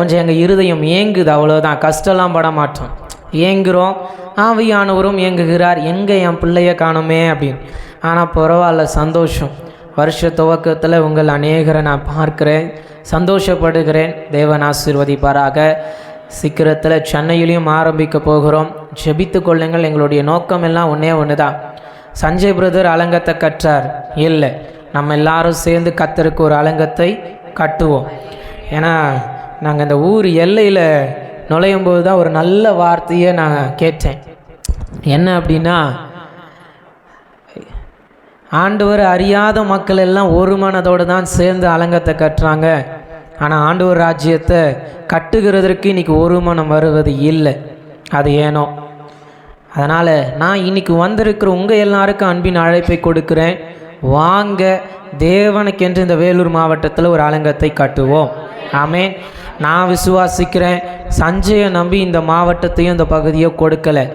கொஞ்சம் எங்கள் இருதயம் ஏங்குது, அவ்வளோதான். கஷ்டம்லாம் பட மாட்டோம், ஏங்குகிறோம். ஆவியானவரும் ஏங்குகிறார், எங்கே என் பிள்ளைய காணுமே அப்படின்னு. ஆனால் பரவாயில்ல, சந்தோஷம். வருஷ துவக்கத்தில் உங்கள் அநேகரை நான் பார்க்குறேன், சந்தோஷப்படுகிறேன். தேவன் ஆசீர்வதிப்பாராக. சீக்கிரத்தில் சென்னையிலையும் ஆரம்பிக்க போகிறோம். ஜெபித்து கொள்ளுங்கள். எங்களுடைய நோக்கம் எல்லாம் ஒன்று தான். சஞ்சய் பிரதர் அலங்கத்தை கற்றார், இல்லை, நம்ம எல்லாரும் சேர்ந்து கர்த்தருக்கு ஒரு அலங்கத்தை கட்டுவோம். ஏன்னா நாங்கள் இந்த ஊர் எல்லையில் நுழையும் போது தான் ஒரு நல்ல வார்த்தையை நான் கேட்டேன். என்ன அப்படின்னா, ஆண்டவர் அறியாத மக்கள் எல்லாம் ஒரு மனதோடு தான் சேர்ந்து அலங்கத்தை கட்டுறாங்க. ஆனால் ஆண்டவர் ராஜ்யத்தை கட்டுகிறதற்கு இன்றைக்கி ஒரு மனம் வருவது இல்லை. அது ஏனோ. அதனால் நான் இன்றைக்கி வந்திருக்கிற உங்கள் எல்லாருக்கும் அன்பின் அழைப்பை கொடுக்குறேன். வாங்க, தேவனுக்கென்று இந்த வேலூர் மாவட்டத்தில் ஒரு அலங்கத்தை கட்டுவோம். ஆமேன். நான் விசுவாசிக்கிறேன், சஞ்சயை நம்பி இந்த மாவட்டத்தையும் இந்த பகுதியோ கொடுக்கலை,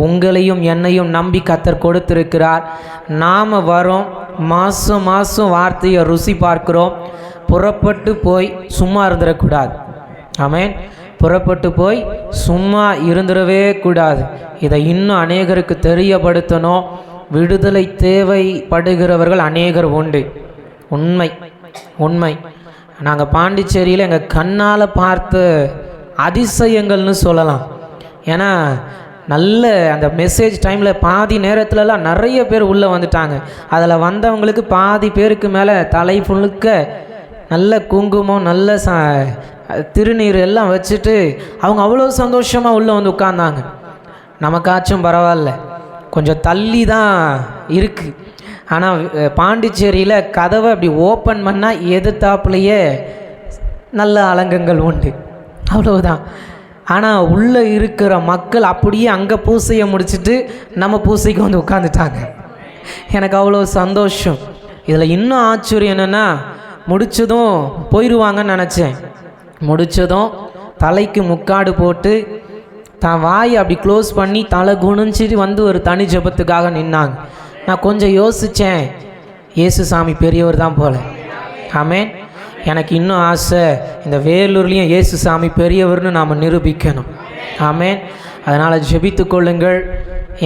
உங்களையும் என்னையும் நம்பி கர்த்தர் கொடுத்திருக்கிறார். நாம் வரோம், மாதம் மாதம் வார்த்தையை ருசி பார்க்குறோம். புறப்பட்டு போய் சும்மா இருந்துடக்கூடாது. ஆமேன். புறப்பட்டு போய் சும்மா இருந்துடவே கூடாது. இதை இன்னும் அநேகருக்கு தெரியப்படுத்தணும். விடுதலை தேவைப்படுகிறவர்கள் அநேகர் உண்டு. உண்மை உண்மை. நாங்கள் பாண்டிச்சேரியில் எங்கள் கண்ணால் பார்த்த அதிசயங்கள்னு சொல்லலாம். ஏன்னா நல்ல அந்த மெசேஜ் டைமில் பாதி நேரத்துலலாம் நிறைய பேர் உள்ளே வந்துட்டாங்க. அதில் வந்தவங்களுக்கு பாதி பேருக்கு மேலே தலை ஃபுல்லுக்க நல்ல குங்குமம், நல்ல திருநீர் எல்லாம் வச்சுட்டு அவங்க அவ்வளோ சந்தோஷமாக உள்ளே வந்து உட்கார்ந்தாங்க. நமக்காச்சும் பரவாயில்ல, கொஞ்சம் தள்ளி தான் இருக்குது. ஆனால் பாண்டிச்சேரியில் கதவை அப்படி ஓப்பன் பண்ணால் எதிர்த்தாப்புலையே நல்ல அலங்கங்கள் உண்டு, அவ்வளவுதான். ஆனால் உள்ளே இருக்கிற மக்கள் அப்படியே அங்கே பூசையை முடிச்சுட்டு நம்ம பூசைக்கு வந்து உட்காந்துட்டாங்க. எனக்கு அவ்வளோ சந்தோஷம். இதில் இன்னும் ஆச்சரியம் என்னென்னா, முடித்ததும் போயிடுவாங்கன்னு நினச்சேன். முடித்ததும் தலைக்கு முக்காடு போட்டு தான் வாயை அப்படி க்ளோஸ் பண்ணி தலை குனிஞ்சிட்டு வந்து ஒரு தனி ஜெபத்துக்காக நின்னாங்க. நான் கொஞ்சம் யோசித்தேன், இயேசு சாமி பெரியவர் தான் போல. ஆமேன். எனக்கு இன்னும் ஆசை, இந்த வேலூர்லேயும் இயேசு சாமி பெரியவர்னு நாம் நிரூபிக்கணும். ஆமேன். அதனால் ஜெபித்து கொள்ளுங்கள்.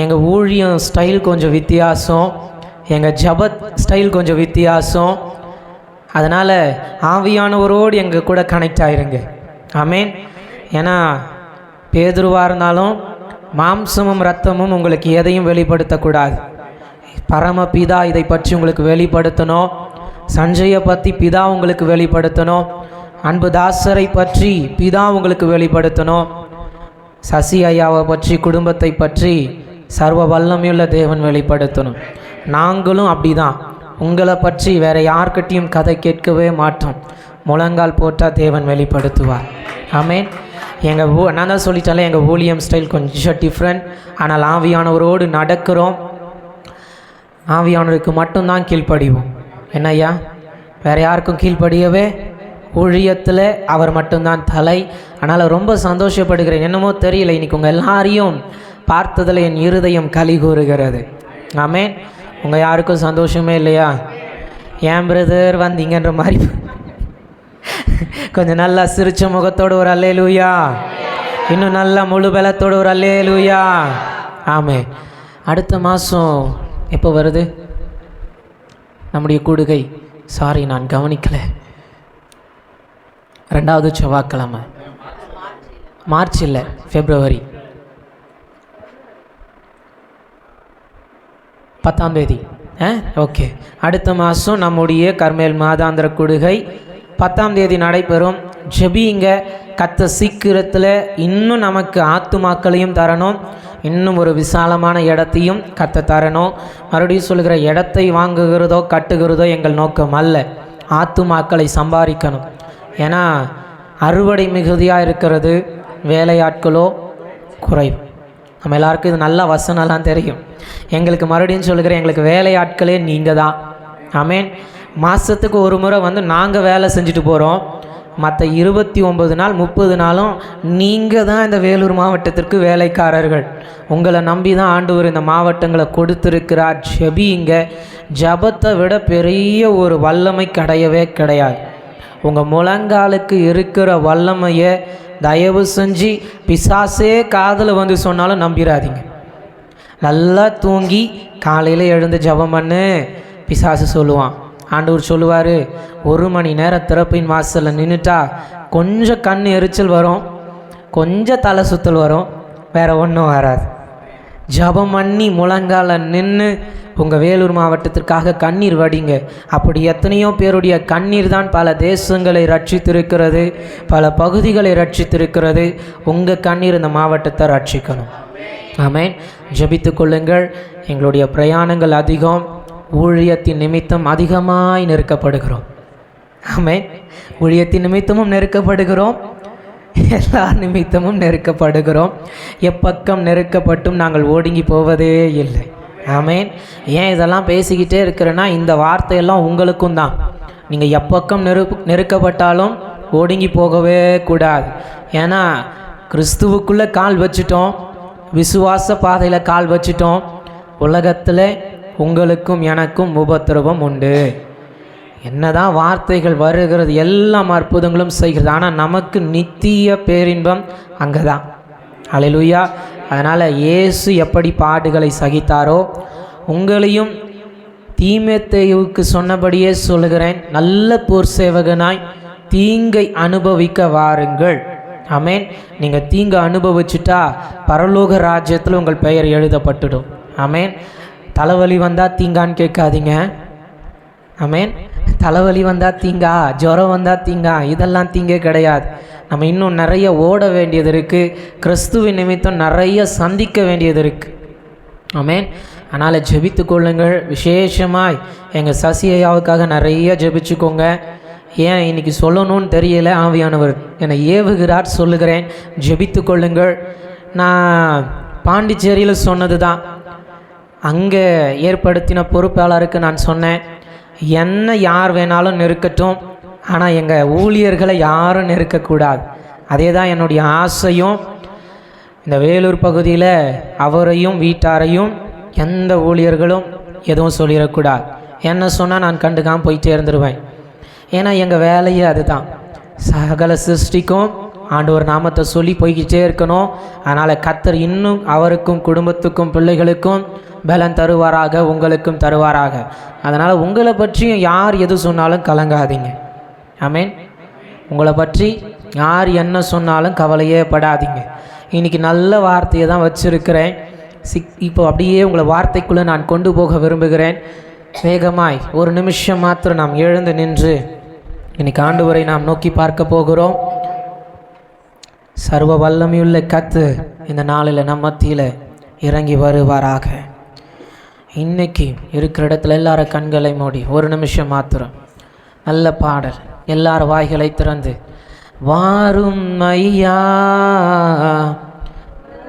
எங்கள் ஊழியம் ஸ்டைல் கொஞ்சம் வித்தியாசம், எங்கள் ஜபத் ஸ்டைல் கொஞ்சம் வித்தியாசம். அதனால் ஆவியானவரோடு எங்கள் கூட கனெக்ட் ஆகிருங்க. ஆமேன். ஏன்னா பேதுருவாக இருந்தாலும் மாம்சமும் இரத்தமும் உங்களுக்கு எதையும் வெளிப்படுத்தக்கூடாது. பரமபிதா இதை பற்றி உங்களுக்கு வெளிப்படுத்தணும். சஞ்சயை பற்றி பிதா உங்களுக்கு வெளிப்படுத்தணும். அன்பு தாசரை பற்றி பிதா உங்களுக்கு வெளிப்படுத்தணும். சசி ஐயாவை பற்றி, குடும்பத்தை பற்றி சர்வ வல்லமையுள்ள தேவன் வெளிப்படுத்தணும். நாங்களும் அப்படி தான். உங்களை பற்றி வேறு யார்கிட்டையும் கதை கேட்கவே மாட்டோம். முழங்கால் போட்டால் தேவன் வெளிப்படுத்துவார். ஆமேன். நான் தான் சொல்லிட்டாலே, எங்கள் ஊழியம் ஸ்டைல் கொஞ்சம் டிஃப்ரெண்ட். ஆனால் ஆவியானவரோடு நடக்கிறோம். ஆவியானவருக்கு மட்டும்தான் கீழ்ப்படிவோம். என்னய்யா, வேறு யாருக்கும் கீழ்ப்படியவே ஊழியத்தில் அவர் மட்டும்தான் தலை. அதனால் ரொம்ப சந்தோஷப்படுகிறேன். என்னமோ தெரியல, இன்றைக்கி உங்கள் எல்லாரையும் பார்த்ததில் என் இருதயம் களி கூறுகிறது. ஆமேன். உங்கள் யாருக்கும் சந்தோஷமே இல்லையா? ஏன் பிரதர் வந்தீங்கன்ற மாதிரி கொஞ்சம் நல்லா சிரிச்ச முகத்தோடு ஒரு அல்லேலூயா, இன்னும் நல்லா முழு பலத்தோடு ஒரு அல்லேலூயா. ஆமேன். அடுத்த மாதம் எப்போ வருது நம்முடைய கூடுகை? சாரி, நான் கவனிக்கலை. 2வது செவ்வாய்க்கிழமை. மார்ச் இல்லை, பிப்ரவரி 10ஆம் தேதி. ஓகே. அடுத்த மாதம் நம்முடைய கர்மேல் மாதாந்திர கூடுகை 10ஆம் தேதி நடைபெறும். ஜெபிங்க. கர்த்தர் சீக்கிரத்தில் இன்னும் நமக்கு ஆத்துமாக்களையும் தரணும், இன்னும் ஒரு விசாலமான இடத்தையும் கர்த்தர் தரணும். மறுபடியும் சொல்கிற, இடத்தை வாங்குகிறதோ கட்டுகிறதோ எங்கள் நோக்கம் அல்ல, ஆத்துமாக்களை சம்பாதிக்கணும். ஏன்னா அறுவடை மிகுதியாக இருக்கிறது, வேலையாட்களோ குறைவு. நம்ம எல்லாருக்கும் இது நல்ல வசனம்லாம் தெரியும். எங்களுக்கு மறுபடியும் சொல்கிறேன், எங்களுக்கு வேலையாட்களே நீங்கள் தான். ஆமேன். மாதத்துக்கு ஒரு முறை வந்து நாங்கள் வேலை செஞ்சுட்டு போகிறோம். மற்ற 29 நாள் 30 நாளும் நீங்கள் தான் இந்த வேலூர் மாவட்டத்திற்கு வேலைக்காரர்கள். உங்களை நம்பி தான் ஆண்டவர் இந்த மாவட்டங்களை கொடுத்துருக்கிறார். ஜெபிங்க. ஜபத்தை விட பெரிய ஒரு வல்லமை கிடையவே கிடையாது. உங்கள் முழங்காலுக்கு இருக்கிற வல்லமையை தயவு செஞ்சு பிசாசே காதில் வந்து சொன்னாலும் நம்பிடாதீங்க. நல்லா தூங்கி காலையில் எழுந்து ஜெபம் பண்ணு பிசாசு சொல்லுவான். ஆண்டவர் சொல்லுவார், 1 மணி நேரம் திறப்பின் வாசலில் நின்றுட்டா கொஞ்சம் கண் எரிச்சல் வரும், கொஞ்சம் தலை சுற்றல் வரும், வேறு ஒன்றும் வராது. ஜெபம் பண்ணி முழங்கால நின்று உங்கள் வேலூர் மாவட்டத்திற்காக கண்ணீர் வடிங்க. அப்படி எத்தனையோ பேருடைய கண்ணீர் தான் பல தேசங்களை ரட்சித்திருக்கிறது, பல பகுதிகளை ரட்சித்திருக்கிறது. உங்கள் கண்ணீர் இந்த மாவட்டத்தை ரட்சிக்கணும். ஆமென். ஜெபித்து கொள்ளுங்கள். எங்களுடைய பிரயாணங்கள் அதிகம், ஊழியத்தின் நிமித்தம் அதிகமாய் நெருக்கப்படுகிறோம். ஆமென். ஊழியத்தின் நிமித்தமும் நெருக்கப்படுகிறோம், எல்லா நிமித்தமும் நெருக்கப்படுகிறோம். எப்பக்கம் நெருக்கப்பட்டும் நாங்கள் ஒடுங்கி போவதே இல்லை. ஆமென். ஏன் இதெல்லாம் பேசிக்கிட்டே இருக்கிறேன்னா, இந்த வார்த்தையெல்லாம் உங்களுக்கும் தான். நீங்கள் எப்பக்கம் நெருக்கப்பட்டாலும் ஒடுங்கி போகவே கூடாது. ஏன்னா கிறிஸ்துவுக்குள்ளே கால் வச்சிட்டோம், விசுவாச பாதையில் கால் வச்சிட்டோம். உலகத்தில் உங்களுக்கும் எனக்கும் உபத்திரவம் உண்டு. என்னதான் வார்த்தைகள் வருகிறது, எல்லாம் அற்புதங்களும் செய்கிறது, ஆனால் நமக்கு நித்திய பேரின்பம் அங்கே தான். அல்லேலூயா. அதனால் இயேசு எப்படி பாடுகளை சகித்தாரோ உங்களையும் தீமோத்தேயுவுக்கு சொன்னபடியே சொல்லுகிறேன், நல்ல போர் சேவகனாய் தீங்கை அனுபவிக்க வாருங்கள். ஆமென். நீங்கள் தீங்கு அனுபவிச்சுட்டா பரலோக ராஜ்யத்தில் உங்கள் பெயர் எழுதப்பட்டுடும். ஆமென். தலைவலி வந்தால் தீங்கான்னு கேட்காதீங்க. ஆமென். தலைவலி வந்தால் தீங்கா, ஜுரம் வந்தால் தீங்கா, இதெல்லாம் தீங்கே கிடையாது. நம்ம இன்னும் நிறைய ஓட வேண்டியது இருக்குது, கிறிஸ்துவின் நிமித்தம் நிறைய சந்திக்க வேண்டியது இருக்குது. ஆமென். அதனால் ஜெபித்து கொள்ளுங்கள். விசேஷமாய் எங்கள் சசியாவுக்காக நிறைய ஜெபிச்சுக்கோங்க. ஏன் இன்னைக்கு சொல்லணும்னு தெரியல, ஆவியானவர் என்னை ஏவுகிறார், சொல்லுகிறேன். ஜெபித்து கொள்ளுங்கள். நான் பாண்டிச்சேரியில் சொன்னது தான், அங்கே ஏற்படுத்தின பொறுப்பாளருக்கு நான் சொன்னேன், என்ன யார் வேணாலும் நெருக்கட்டும், ஆனால் எங்கள் ஊழியர்களை யாரும் நெருக்கக்கூடாது. அதே தான் என்னுடைய ஆசையும். இந்த வேலூர் பகுதியில் அவரையும் வீட்டாரையும் எந்த ஊழியர்களும் எதுவும் சொல்லிடக்கூடாது. என்ன சொன்னால் நான் கண்டுக்காமல் போயிட்டே இருந்துருவேன். ஏன்னா எங்கள் வேலையே அதுதான். சகல சிருஷ்டிக்கும் ஆண்டவர் நாமத்தை சொல்லி போய்கிட்டே இருக்கணும். அதனால் கர்த்தர் இன்னும் அவருக்கும் குடும்பத்துக்கும் பிள்ளைகளுக்கும் பலன் தருவாராக, உங்களுக்கும் தருவாராக. அதனால் உங்களை பற்றியும் யார் எது சொன்னாலும் கலங்காதீங்க. ஆமென். உங்களை பற்றி யார் என்ன சொன்னாலும் கவலையே படாதீங்க. இன்றைக்கி நல்ல வார்த்தையை தான் வச்சுருக்கிறேன். இப்போ அப்படியே உங்களை வார்த்தைக்குள்ளே நான் கொண்டு போக விரும்புகிறேன். வேகமாய் 1 நிமிஷம் மாத்திரம் நாம் எழுந்து நின்று இன்னைக்கு ஆண்டவரை நாம் நோக்கி பார்க்க போகிறோம். சர்வ வல்லமையுள்ள கர்த்தர் இந்த நாளில் நம் மத்தியில் இறங்கி வருவாராக. இன்னைக்கு இருக்கிற இடத்துல எல்லாரும் கண்களை மூடி 1 நிமிஷம் மாத்திரம் நல்ல பாடல், எல்லாரும் வாய்களை திறந்து, வாரும் ஐயா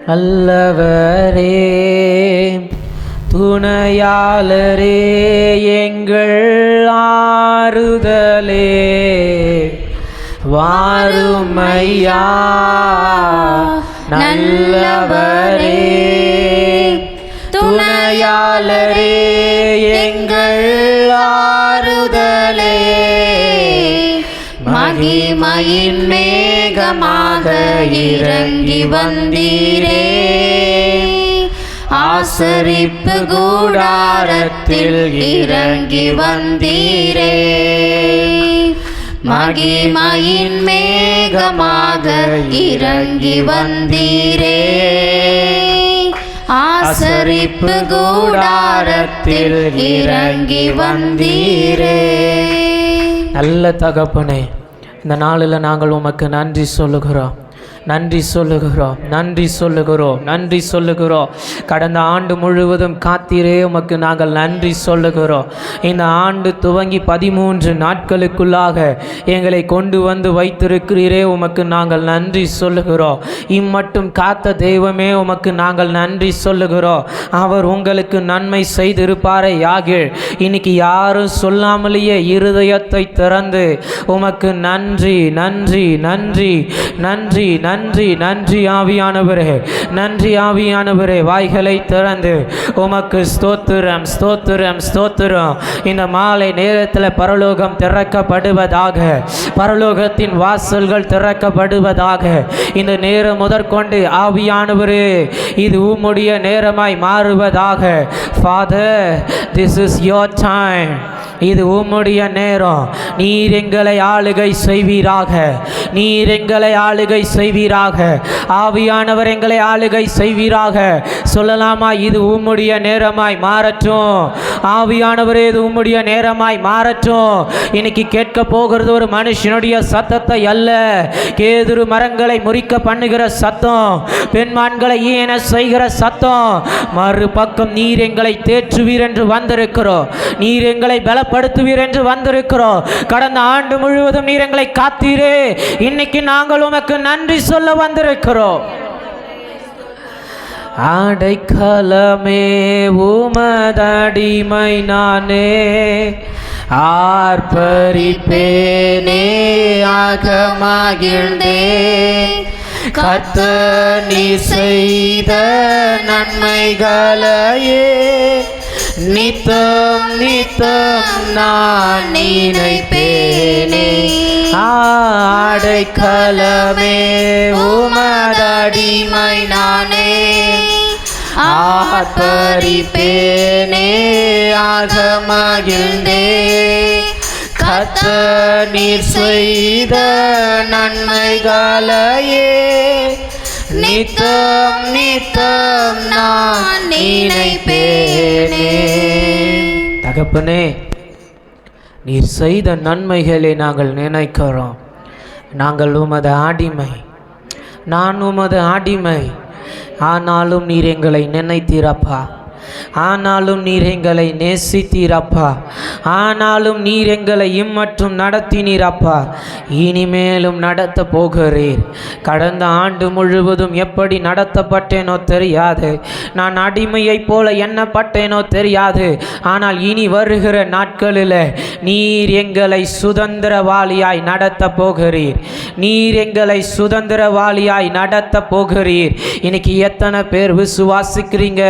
நல்லவரே துணையாளரே எங்கள் ஆறுதலே, வாரும் ஐயா நல்லவரே துணையாளரே எங்கள் ஆறுதலே, மகிமையின் மேகமாக இறங்கி வந்தீரே, ஆசரிப்பு கூடாரத்தில் இறங்கி வந்தீரே, மகிமையின் மேகமாக இறங்கி வந்தீரே, ஆசரிப்பு கூடாரத்தில் இறங்கி வந்தீரே. நல்ல தகப்பனே, இந்த நாளில் நாங்கள் உமக்கு நன்றி சொல்லுகிறோம், நன்றி சொல்லுகிறோம், நன்றி சொல்லுகிறோம், நன்றி சொல்லுகிறோம். கடந்த ஆண்டு முழுவதும் காத்தீரே, உமக்கு நாங்கள் நன்றி சொல்லுகிறோம். இந்த ஆண்டு துவங்கி 13 நாட்களுக்குள்ளாக எங்களை கொண்டு வந்து வைத்திருக்கிறீரே, உமக்கு நாங்கள் நன்றி சொல்லுகிறோம். இம்மட்டும் காத்த தெய்வமே, உமக்கு நாங்கள் நன்றி சொல்லுகிறோம். அவர் உங்களுக்கு நன்மை செய்திருப்பாரே யாகில் இன்னைக்கு யாரும் சொல்லாமலேயே இருதயத்தை திறந்து உமக்கு நன்றி நன்றி நன்றி நன்றி நன்றி நன்றி ஆவியானவரே, நன்றி ஆவியானவரே. வாய்களை திறந்து உமக்கு ஸ்தோத்திரம் ஸ்தோத்திரம் ஸ்தோத்திரம். இந்த மாலை நேரத்தில் பரலோகம் திறக்கப்படுவதாக, பரலோகத்தின் வாசல்கள் திறக்கப்படுவதாக. இந்த நேரம் முதற்கொண்டு ஆவியானவரே, இது உம்முடைய நேரமாய் மாறுவதாக. Father, this is your time. இது உம்முடைய நேரம். நீர் எங்களை ஆளுகை செய்வீராக, நீர் எங்களை ஆளுகை செய்வீராக. ஆவியானவர் எங்களை ஆளுகை செய்வீராக. சொல்லலாமா? இது உம்முடைய நேரமாய் மாறட்டும். ஆவியானவரே, இது உம்முடைய நேரமாய் மாறட்டும். இன்னைக்கு கேட்க போகிறது ஒரு மனுஷனுடைய சத்தத்தை அல்ல, கேதுரு மரங்களை முறிக்க பண்ணுகிற சத்தம், பெண்மான்களை ஈன செய்கிற சத்தம். மறுபக்கம் நீர் எங்களை தேற்றுவீர் என்று வந்திருக்கிறோம், நீர் எங்களை பலப்படுத்துவீர் என்று வந்திருக்கிறோம். கடந்த ஆண்டு முழுவதும் நீர் எங்களை காத்தீரே, இன்னைக்கு நாங்கள் உமக்கு நன்றி சொல்ல வந்திருக்கிறோம். அடைக்கலமே உமதடிமை நானே, ஆர்ப்பரிப்பேனே ஆகமகிழ்ந்தே. கர்த்தர் நீர் செய்த நன்மைகளையே நித்தம் நித்தம் நான் நினைப்பேனே. அடைக்கலமே உமதடிமை நானே, ஆர்ப்பரிப்பேனே ஆகமகிழ்ந்தே. கர்த்தர் நீர் செய்த நன்மைகளையே நித்தம் நித்தம் நான் நினைப்பேனே. தகப்பனே, நீர் செய்த நன்மைகளை நாங்கள் நினைக்கிறோம். நாங்கள் உமது அடிமை, நான் உமது அடிமை. ஆனாலும் நீர் எங்களை நினைத்தீரப்பா, ஆனாலும் நீர் எங்களை நேசித்தீரப்பா, ஆனாலும் நீர் எங்களை இம்மற்றும் நடத்தினீரப்பா, இனிமேலும் நடத்த போகிறீர். கடந்த ஆண்டு முழுவதும் எப்படி நடத்தப்பட்டேனோ தெரியாது, நான் அடிமையைப் போல எண்ணப்பட்டேனோ தெரியாது. ஆனால் இனி வருகிற நாட்களில் நீர் எங்களை சுதந்திரவாளியாய் நடத்த போகிறீர், நீர் எங்களை சுதந்திரவாளியாய் நடத்த போகிறீர். இன்னைக்கு எத்தனை பேர் விசுவாசிக்கிறீங்க?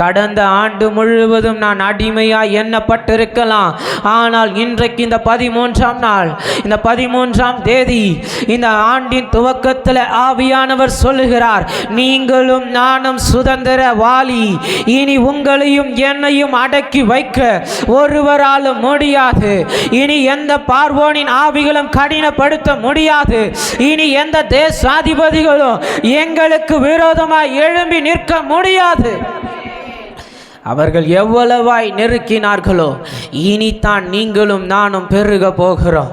கடந்த ஆண்டு முழுவதும் நான் அடிமையாய் எண்ணப்பட்டிருக்கலாம், ஆனால் இன்றைக்கு இந்த 13ஆம் நாள், இந்த 13ஆம் தேதி, இந்த ஆண்டின் துவக்கத்தில் ஆவியானவர் சொல்லுகிறார், நீங்களும் நானும் சுதந்திரவாளி. இனி உங்களையும் என்னையும் அடக்கி வைக்க ஒருவராலும் முடியாது. இனி எந்த பார்வோனின் ஆவிகளும் கடினப்படுத்த முடியாது. இனி எந்த தேசாதிபதிகளும் எங்களுக்கு விரோதமாய் எழும்பி நிற்க முடியாது. அவர்கள் எவ்வளவாய் நெருக்கினார்களோ, இனிதான் நீங்களும் நானும் பெருக போகிறோம்,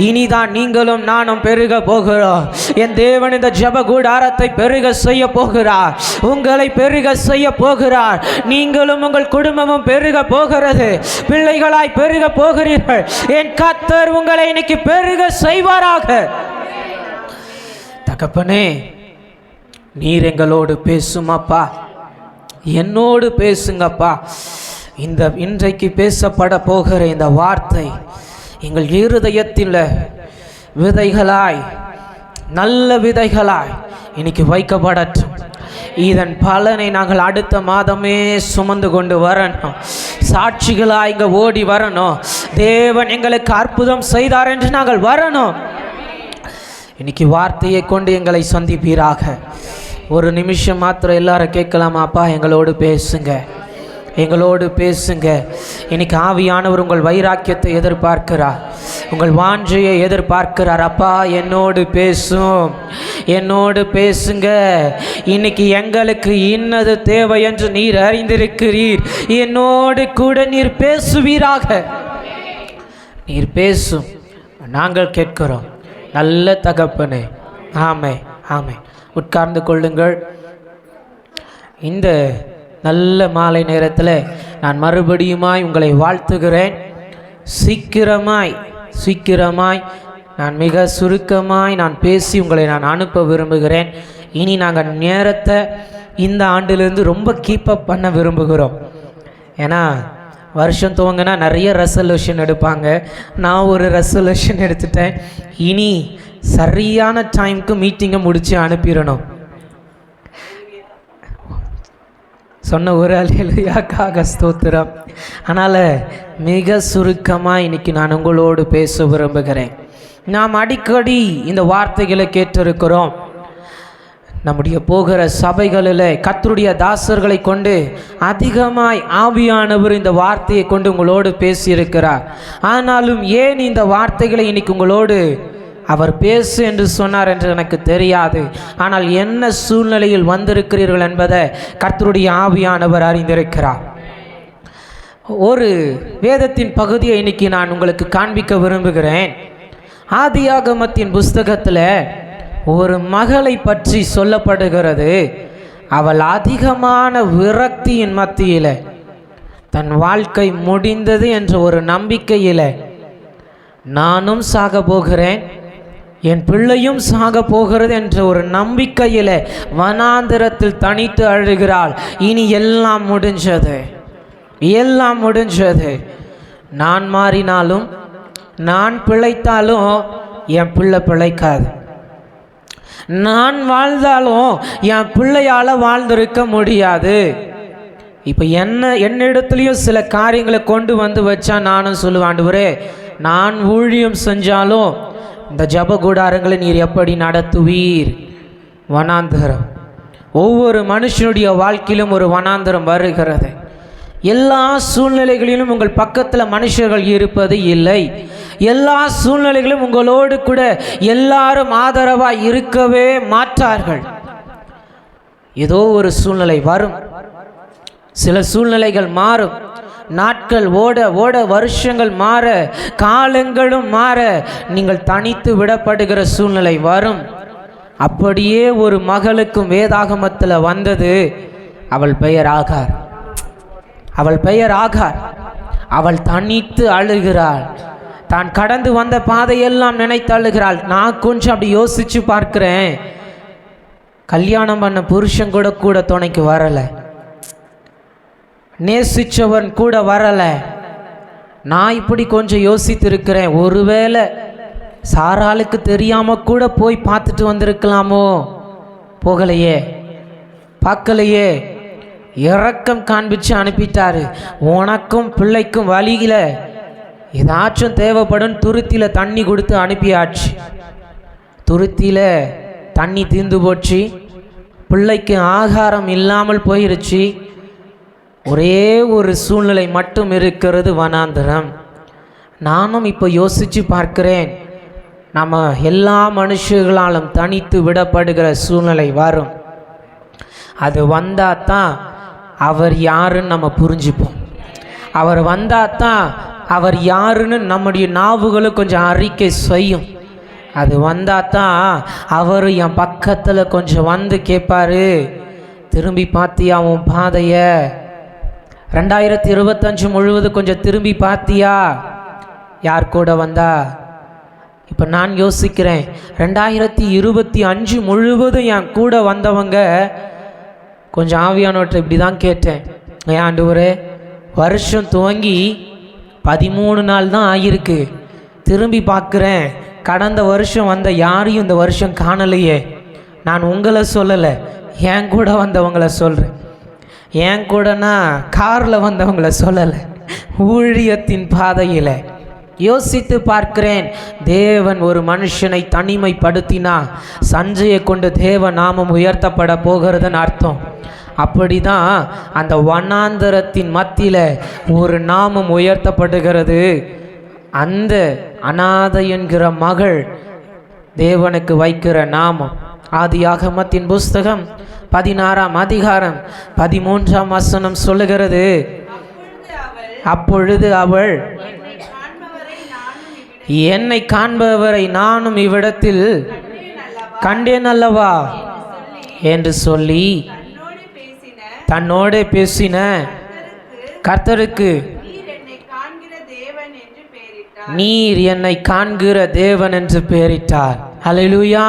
இனிதான் நீங்களும் நானும் பெருக போகிறோம். என் தேவன் இந்த ஜெப கூடாரத்தை பெருக செய்ய போகிறார், உங்களை பெருக செய்ய போகிறார். நீங்களும் உங்கள் குடும்பமும் பெருக போகிறது, பிள்ளைகளாய் பெருக போகிறீர்கள். என் கர்த்தர் உங்களை இன்னைக்கு பெருக செய்வாராக. தகப்பனே, நீர் எங்களோடு பேசுமாப்பா, என்னோடு பேசுங்கப்பா. இந்த இன்றைக்கு பேசப்பட போகிற இந்த வார்த்தை எங்கள் இருதயத்தில் விதைகளாய், நல்ல விதைகளாய் இன்னைக்கு வைக்கப்படட்டும். இதன் பலனை நாங்கள் அடுத்த மாதமே சுமந்து கொண்டு வரணும், சாட்சிகளாய் இங்கே ஓடி வரணும். தேவன் எங்களுக்கு அற்புதம் செய்தார் என்று நாங்கள் வரணும். இன்னைக்கு வார்த்தையை கொண்டு எங்களை சந்திப்பீராக. ஒரு நிமிஷம் மாத்திரம் எல்லாரும் கேட்கலாமாப்பா? எங்களோடு பேசுங்க, எங்களோடு பேசுங்க. இன்னைக்கு ஆவியானவர் உங்கள் வைராக்கியத்தை எதிர்பார்க்கிறார், உங்கள் வாஞ்சையை எதிர்பார்க்கிறார். அப்பா, என்னோடு பேசும், என்னோடு பேசுங்க. இன்னைக்கு எங்களுக்கு இன்னது தேவை என்று நீர் அறிந்திருக்கிறீர். என்னோடு கூட நீர் பேசுவீராக. நீர் பேசும், நாங்கள் கேட்கிறோம். நல்ல தகப்பனே, ஆமே ஆமே. உட்கார்ந்து கொள்ளுங்கள். இந்த நல்ல மாலை நேரத்தில் நான் மறுபடியுமாய் உங்களை வாழ்த்துகிறேன். சீக்கிரமாய் நான் மிக சுருக்கமாய் நான் பேசி உங்களை நான் அனுப்ப விரும்புகிறேன். இனி நாங்கள் நேரத்தை இந்த ஆண்டிலிருந்து ரொம்ப கீப்பப் பண்ண விரும்புகிறோம். ஏன்னா வருஷம் துவங்கினா நிறைய ரெசல்யூஷன் எடுப்பாங்க. நான் ஒரு ரெசல்யூஷன் எடுத்துட்டேன். இனி சரியான டைமுக்கு மீட்டிங்கை முடித்து அனுப்பிடணும். சொன்ன ஒரு அல்லேலூயாக்காக ஸ்தோத்திரம். அதனால் மிக சுருக்கமாக இன்னைக்கு நான் உங்களோடு பேச விரும்புகிறேன். நாம் அடிக்கடி இந்த வார்த்தைகளை கேட்டிருக்கிறோம். நம்முடைய போகிற சபைகளில் கர்த்தருடைய தாசர்களை கொண்டு அதிகமாய் ஆவியானவர் இந்த வார்த்தையை கொண்டு உங்களோடு பேசியிருக்கிறார். ஆனாலும் ஏன் இந்த வார்த்தைகளை இன்னைக்கு உங்களோடு அவர் பேசு என்று சொன்னார் என்று எனக்கு தெரியாது. ஆனால் என்ன சூழ்நிலையில் வந்திருக்கிறீர்கள் என்பதை கர்த்தருடைய ஆவியானவர் அறிந்திருக்கிறார். ஒரு வேதத்தின் பகுதியை இன்னைக்கு நான் உங்களுக்கு காண்பிக்க விரும்புகிறேன். ஆதியாகமத்தின் புஸ்தகத்தில் ஒரு மகளை பற்றி சொல்லப்படுகிறது. அவள் அதிகமான விரக்தியின் மத்தியில் தன் வாழ்க்கை முடிந்தது என்ற ஒரு நம்பிக்கையில் நானும் சாக போகிறேன், என் பிள்ளையும் சாக போகிறது என்ற ஒரு நம்பிக்கையில் வனாந்திரத்தில் தனித்து அழுகிறாள். இனி எல்லாம் முடிஞ்சது, எல்லாம் முடிஞ்சது. நான் மாறினாலும் நான் பிழைத்தாலும் என் பிள்ளை பிழைக்காது, நான் வாழ்ந்தாலும் என் பிள்ளையால் வாழ்ந்திருக்க முடியாது. இப்போ என்னிடத்துலையும் சில காரியங்களை கொண்டு வந்து வச்சா நானும் சொல்லுவேன், ஆண்டவரே நான் ஊழியம் செஞ்சாலும் இந்த ஜப கூடாரங்களை நீர் எப்படி நடத்துவீர்? வனாந்தரம், ஒவ்வொரு மனுஷனுடைய வாழ்க்கையிலும் ஒரு வனாந்தரம் வருகிறது. எல்லா சூழ்நிலைகளிலும் உங்கள் பக்கத்தில் மனுஷர்கள் இருப்பது இல்லை. எல்லா சூழ்நிலைகளும் உங்களோடு கூட எல்லாரும் ஆதரவாக இருக்கவே மாட்டார்கள். ஏதோ ஒரு சூழ்நிலை வரும், சில சூழ்நிலைகள் மாறும், நாட்கள் ஓட ஓட வருஷங்கள் மாற, காலங்களும் மாற, நீங்கள் தனித்து விடப்படுகிற சூழ்நிலை வரும். அப்படியே ஒரு மகளுக்கும் வேதாகமத்தில் வந்தது. அவள் பெயர் ஆகார். அவள் பெயர் ஆகார். அவள் தனித்து அழுகிறாள். தான் கடந்து வந்த பாதையெல்லாம் நினைத்து அழுகிறாள். நான் கொஞ்சம் அப்படி யோசிச்சு பார்க்கிறேன், கல்யாணம் பண்ண புருஷன் கூட துணைக்கு வரலை, நேசிச்சவன் கூட வரலை. நான் இப்படி கொஞ்சம் யோசித்திருக்கிறேன், ஒருவேளை சாராளுக்கு தெரியாமல் கூட போய் பார்த்துட்டு வந்திருக்கலாமோ, போகலையே, பார்க்கலையே, இரக்கம் காண்பிச்சு அனுப்பிட்டாரு. உனக்கும் பிள்ளைக்கும் வழியில் ஏதாச்சும் தேவைப்படும் துருத்தியில் தண்ணி கொடுத்து அனுப்பியாச்சு. துருத்தியில் தண்ணி தீர்ந்து போச்சு, பிள்ளைக்கு ஆகாரம் இல்லாமல் போயிருச்சு. ஒரே ஒரு சூழ்நிலை மட்டும் இருக்கிறது, வனாந்தரம். நானும் இப்போ யோசித்து பார்க்கிறேன், நம்ம எல்லா மனுஷர்களாலும் தனித்து விடப்படுகிற சூழ்நிலை வரும். அது வந்தால் தான் அவர் யாருன்னு நம்ம புரிஞ்சுப்போம். அவர் வந்தால் தான் அவர் யாருன்னு நம்முடைய நாவுகளும் கொஞ்சம் அறிக்கை செய்யும். அது வந்தால் தான் அவர் என் பக்கத்தில் கொஞ்சம் வந்து கேட்பாரு, திரும்பி பார்த்தியா உன் பாதையை? 2025 முழுவதும் கொஞ்சம் திரும்பி பார்த்தியா? யார் கூட வந்தா? இப்போ நான் யோசிக்கிறேன், 2025 முழுவதும் என் கூட வந்தவங்க கொஞ்சம் ஆவியானவற்றை இப்படி தான் கேட்டேன், ஏன் ஆண்டவரே வருஷம் துவங்கி 13 நாள் தான் ஆகியிருக்கு, திரும்பி பார்க்குறேன் கடந்த வருஷம் வந்த யாரையும் இந்த வருஷம் காணலையே. நான் உங்களை சொல்லலை, என் கூட வந்தவங்களை சொல்கிறேன். என் கூடனா காரில் வந்தவங்களை சொல்லலை, ஊழியத்தின் பாதையில் யோசித்து பார்க்கிறேன். தேவன் ஒரு மனுஷனை தனிமைப்படுத்தினா சஞ்சையை கொண்டு தேவ நாமம் உயர்த்தப்பட போகிறதுன்னு அர்த்தம். அப்படி தான் அந்த வனாந்தரத்தின் மத்தியில் ஒரு நாமம் உயர்த்தப்படுகிறது. அந்த அநாதை என்கிற மகள் தேவனுக்கு வைக்கிற நாமம். ஆதியாகமத்தின் புஸ்தகம் 16ஆம் அதிகாரம் 13ஆம் வசனம் சொல்லுகிறது, அப்பொழுது அவள் என்னை காண்பவரை நானும் இவ்விடத்தில் கண்டேன் அல்லவா என்று சொல்லி தன்னோடு பேசின கர்த்தருக்கு நீர் என்னை காண்கிற தேவன் என்று பெயரிட்டார். அல்லேலூயா,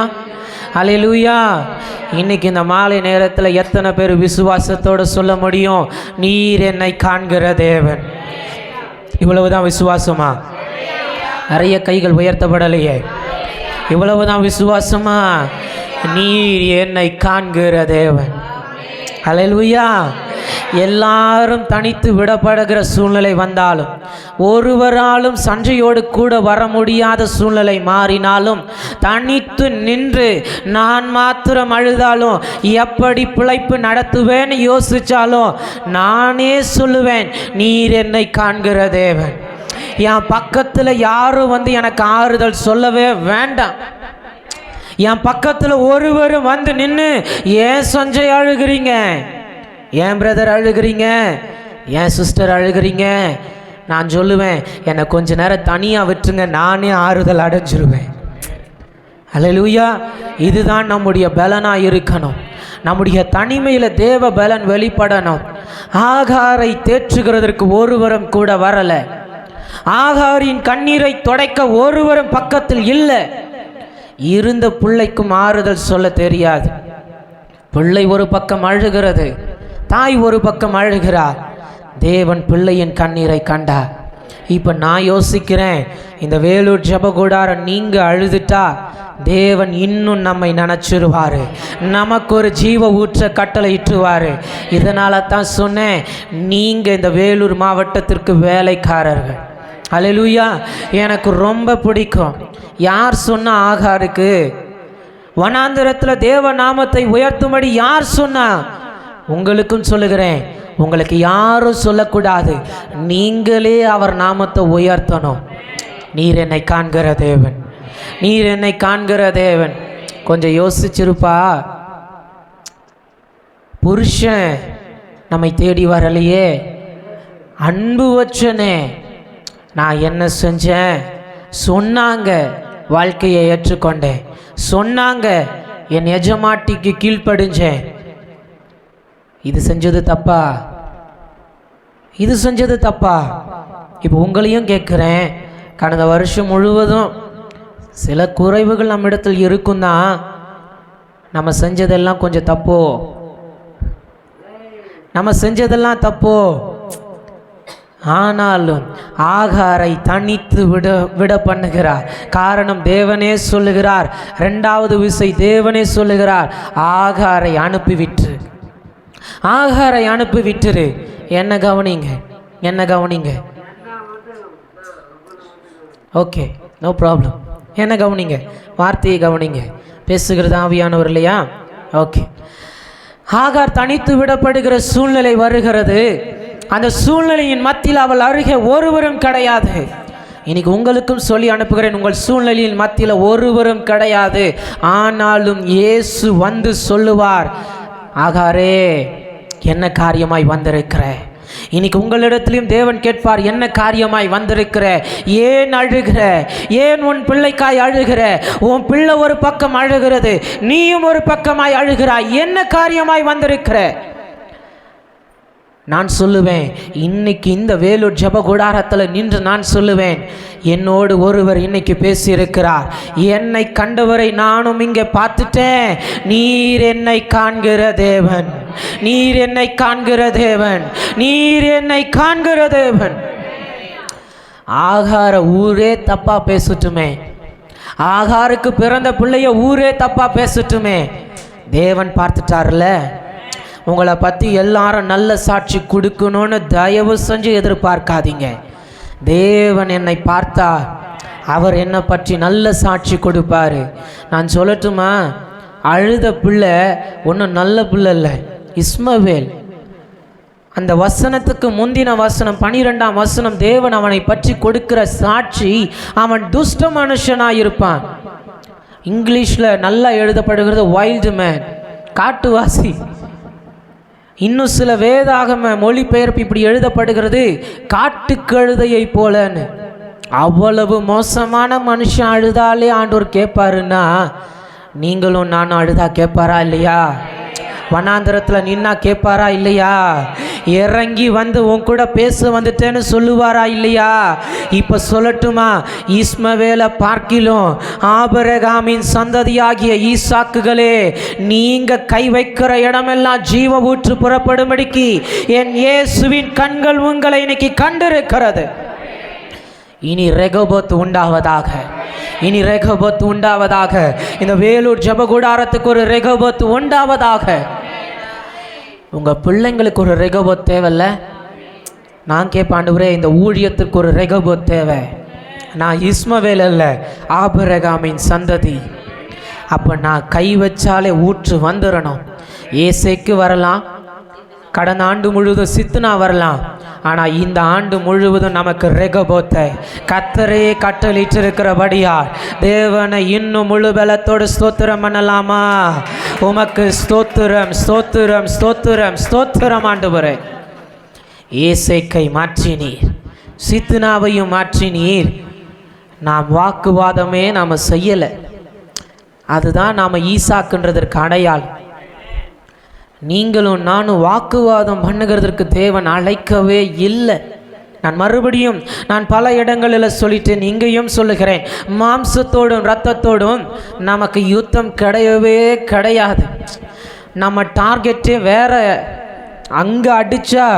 அல்லேலூயா. இன்னைக்கு இந்த மாலை நேரத்தில் எத்தனை பேர் விசுவாசத்தோடு சொல்ல முடியும், நீர் என்னை காண்கிற தேவன்? இவ்வளவுதான் விசுவாசமா? நிறைய கைகள் உயர்த்தப்படலையே. இவ்வளவுதான் விசுவாசமா? நீர் என்னை காண்கிற தேவன். அல்லேலூயா. எல்லாரும் தனித்து விடப்படுகிற சூழ்நிலை வந்தாலும், ஒருவராலும் சஞ்சையோடு கூட வர முடியாத சூழ்நிலை மாறினாலும், தனித்து நின்று நான் மாத்திரம் அழுதாலும், எப்படி பிழைப்பு நடத்துவேன்னு யோசிச்சாலும், நானே சொல்லுவேன், நீர் என்னை காண்கிற தேவன். என் பக்கத்தில் யாரும் வந்து எனக்கு ஆறுதல் சொல்லவே வேண்டாம். என் பக்கத்தில் ஒருவரும் வந்து நின்று ஏன் சஞ்சை அழுகிறீங்க, ஏன் பிரதர் அழுகிறீங்க, ஏன் சிஸ்டர் அழுகிறீங்க, நான் சொல்லுவேன், என்னை கொஞ்ச நேரம் தனியாக விட்டுருங்க, நானே ஆறுதல் அடைஞ்சிருவேன். அல்லேலூயா. இதுதான் நம்முடைய பலனாக இருக்கணும். நம்முடைய தனிமையில் தேவ பலன் வெளிப்படணும். ஆகாரை தேற்றுகிறதற்கு ஒருவரும் கூட வரலை. ஆகாரின் கண்ணீரை துடைக்க ஒருவரும் பக்கத்தில் இல்லை. இருந்த பிள்ளைக்கும் ஆறுதல் சொல்ல தெரியாது. பிள்ளை ஒரு பக்கம் அழுகிறது, தாய் ஒரு பக்கம் அழுகிறார். தேவன் பிள்ளையின் கண்ணீரை கண்டார். இப்போ நான் யோசிக்கிறேன், இந்த வேலூர் ஜெபக்கூடாரம் நீங்கள் அழுதுட்டா தேவன் இன்னும் நம்மை நினச்சிருவார், நமக்கு ஒரு ஜீவ ஊற்ற கட்டளை இட்டுவார். இதனால தான் சொன்னேன், நீங்கள் இந்த வேலூர் மாவட்டத்திற்கு வேலைக்காரர்கள். அல்லேலூயா. எனக்கு ரொம்ப பிடிக்கும். யார் சொன்னா ஆகாருக்கு வனாந்திரத்தில் தேவ நாமத்தை உயர்த்தும்படி யார் சொன்னா? உங்களுக்கும் சொல்லுகிறேன், உங்களுக்கு யாரும் சொல்லக்கூடாது, நீங்களே அவர் நாமத்தை உயர்த்தணும். நீர் என்னை காண்கிற தேவன், நீர் என்னை காண்கிற தேவன். கொஞ்சம் யோசிச்சிருப்பா, புருஷன் நம்மை தேடி வரலையே, அன்பு வச்சனே, நான் என்ன செஞ்சேன், சொன்னாங்க வாழ்க்கையை ஏற்றுக்கொண்டேன், சொன்னாங்க என் எஜமாட்டிக்கு கீழ்ப்படிஞ்சேன். இது செஞ்சது தப்பா? இது செஞ்சது தப்பா? இப்போ உங்களையும் கேட்குறேன், கடந்த வருஷம் முழுவதும் சில குறைவுகள் நம்ம இடத்தில் இருக்கும் தான், நம்ம செஞ்சதெல்லாம் கொஞ்சம் தப்போ? நம்ம செஞ்சதெல்லாம் தப்போ? ஆனாலும் ஆகாரை தனித்து விட பண்ணுகிறார். காரணம் தேவனே சொல்லுகிறார். இரண்டாவது விசை தேவனே சொல்லுகிறார், ஆகாரை அனுப்பிவிட்டு, ஆகாரை அனுப்பிவிட்டுரு. என்ன கவனிங்க, என்ன கவனிங்க. Okay, no problem. என்ன கவனிங்க, வார்த்தையை கவனிங்க. பேசுகிறது ஆவியானவர் இல்லையா? ஓகே. ஆகார் தனித்து விடப்படுகிற சூழ்நிலை வருகிறது. அந்த சூழ்நிலையின் மத்தியில் அவள் அருகே ஒருவரும் கிடையாது. இன்னைக்கு உங்களுக்கும் சொல்லி அனுப்புகிறேன், உங்கள் சூழ்நிலையின் மத்தியில் ஒருவரும் கிடையாது. ஆனாலும் இயேசு வந்து சொல்லுவார், ஆகாரே என்ன காரியமாய் வந்திருக்கிற? இன்னைக்கு உங்களிடத்திலும் தேவன் கேட்பார், என்ன காரியமாய் வந்திருக்கிற? ஏன் அழுகிற? ஏன் உன் பிள்ளைக்காய் அழுகிற? உன் பிள்ளை ஒரு பக்கம் அழுகிறது, நீயும் ஒரு பக்கமாய் அழுகிறாய். என்ன காரியமாய் வந்திருக்கிற? நான் சொல்லுவேன், இன்னைக்கு இந்த வேலூர் ஜெப கூடாரத்தில் நின்று நான் சொல்லுவேன், என்னோடு ஒருவர் இன்னைக்கு பேசியிருக்கிறார். என்னை கண்டவரை நானும் இங்கே பார்த்துட்டேன். நீர் என்னை காண்கிற தேவன், நீர் என்னை காண்கிற தேவன், நீர் என்னை காண்கிற தேவன். ஆகார ஊரே தப்பா பேசட்டுமே, ஆகாருக்கு பிறந்த பிள்ளைய ஊரே தப்பா பேசட்டுமே, தேவன் பார்த்துட்டார்ல. உங்களை பற்றி எல்லாரும் நல்ல சாட்சி கொடுக்கணும்னு தயவு செஞ்சு எதிர்பார்க்காதீங்க. தேவன் என்னை பார்த்தா அவர் என்னை பற்றி நல்ல சாட்சி கொடுப்பார். நான் சொல்லட்டுமா, அழுத பிள்ளை ஒன்றும் நல்ல பிள்ளை இல்லை, இஸ்மவேல். அந்த வசனத்துக்கு முந்தின வசனம் 12ஆம் வசனம், தேவன் அவனை பற்றி கொடுக்கிற சாட்சி, அவன் துஷ்ட மனுஷனாக இருப்பான். இங்கிலீஷில் நல்லா எழுதப்படுகிறது வைல்டு மேன், காட்டுவாசி. இன்னும் சில வேதாகம மொழிபெயர்ப்பு இப்படி எழுதப்படுகிறது, காட்டுக்கழுதையை போலன்னு. அவ்வளவு மோசமான மனுஷன் அழுதாலே ஆண்டவர் கேட்பாருன்னா, நீங்களும் நானும் அழுதா கேட்பாரா இல்லையா? வனாந்திரத்தில் நின்னா கேட்பாரா இல்லையா? இறங்கி வந்து உன் கூட பேச வந்துட்டேன்னு சொல்லுவாரா இல்லையா? இப்போ சொல்லட்டுமா, இஸ்மவேலை பார்க்கிலும் ஆபிரகாமின் சந்ததியாகிய ஈசாக்குகளே, நீங்க கை வைக்கிற இடமெல்லாம் ஜீவ ஊற்று புறப்படும்படிக்கு என் இயேசுவின் கண்கள் உங்களை இன்னைக்கு கண்டிருக்கிறது. இனி ரெகோபோத் உண்டாவதாக, இனி ரெகோபோத் உண்டாவதாக. இந்த வேலூர் ஜெப கூடாரத்துக்கு ஒரு ரெகோபோத் உண்டாவதாக. உங்கள் பிள்ளைங்களுக்கு ஒரு ரெகோபோத் தேவையில்ல? நான் கேட்பேன், ஆண்டவரே இந்த ஊழியத்துக்கு ஒரு ரெகோபோத் தேவை. நான் இஸ்மவேல் அல்ல, ஆபிரகாமின் சந்ததி. அப்போ நான் கை வச்சாலே ஊற்று வந்துடணும். ஏசைக்கு வரலாம், கடந்த ஆண்டு முழுவதும் சித்துனா வரலாம், ஆனால் இந்த ஆண்டு முழுவதும் நமக்கு ரெகோபோத்தை கர்த்தரே கட்டளிட்டிருக்கிறபடியா தேவனை இன்னும் முழு பலத்தோடு ஸ்தோத்திரம் பண்ணலாமா? உமக்கு ஸ்தோத்திரம், ஸ்தோத்திரம், ஸ்தோத்திரம், ஸ்தோத்திரம் ஆண்டவரே. ஏசைக்கை மாற்றினீர், சித்துனாவையும் மாற்றினீர். நாம் வாக்குவாதமே நாம் செய்யலை, அதுதான் நாம் ஈசாக்குன்றதற்கு அடையாளம். நீங்களும் நானும் வாக்குவாதம் பண்ணுகிறதற்கு தேவன் அழைக்கவே இல்லை. நான் பல இடங்களில் சொல்லிட்டேன், இங்கேயும் சொல்லுகிறேன், மாம்சத்தோடும் இரத்தத்தோடும் நமக்கு யுத்தம் கிடையவே கிடையாது. நம்ம டார்கெட்டே வேற. அங்கே அடித்தா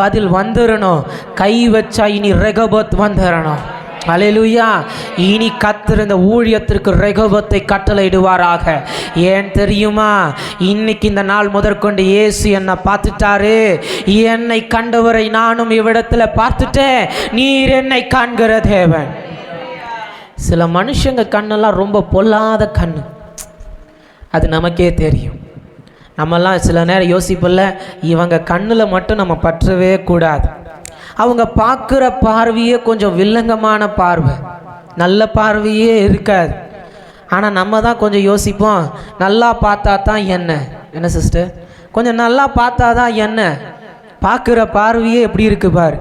பதில் வந்துடணும், கை வச்சா இனி ரெகோபோத் வந்துடணும். அல்லேலூயா. இனி கர்த்தர் இந்த ஊழியத்திற்கு ரெகோபோத்தை கட்டளையிடுவாராக. ஏன் தெரியுமா? இன்னைக்கு இந்த நாள் முதற்கொண்டு இயேசு என்னை பார்த்துட்டாரு. என்னை கண்டவரை நானும் இவ்விடத்தில் பார்த்துட்டேன். நீர் என்னை காண்கிற தேவன். சில மனுஷங்க கண்ணெல்லாம் ரொம்ப பொல்லாத கண்ணு, அது நமக்கே தெரியும். நம்மெல்லாம் சில நேரம் யோசிப்பில்ல, இவங்க கண்ணில் மட்டும் நம்ம பற்றவே கூடாது. அவங்க பார்க்குற பார்வையே கொஞ்சம் வில்லங்கமான பார்வை, நல்ல பார்வையே இருக்காது. ஆனால் நம்ம தான் கொஞ்சம் யோசிப்போம், நல்லா பார்த்தா தான் என்ன சிஸ்டர், கொஞ்சம் நல்லா பார்த்தா தான் என்ன, பார்க்குற பார்வையே எப்படி இருக்கு பாரு.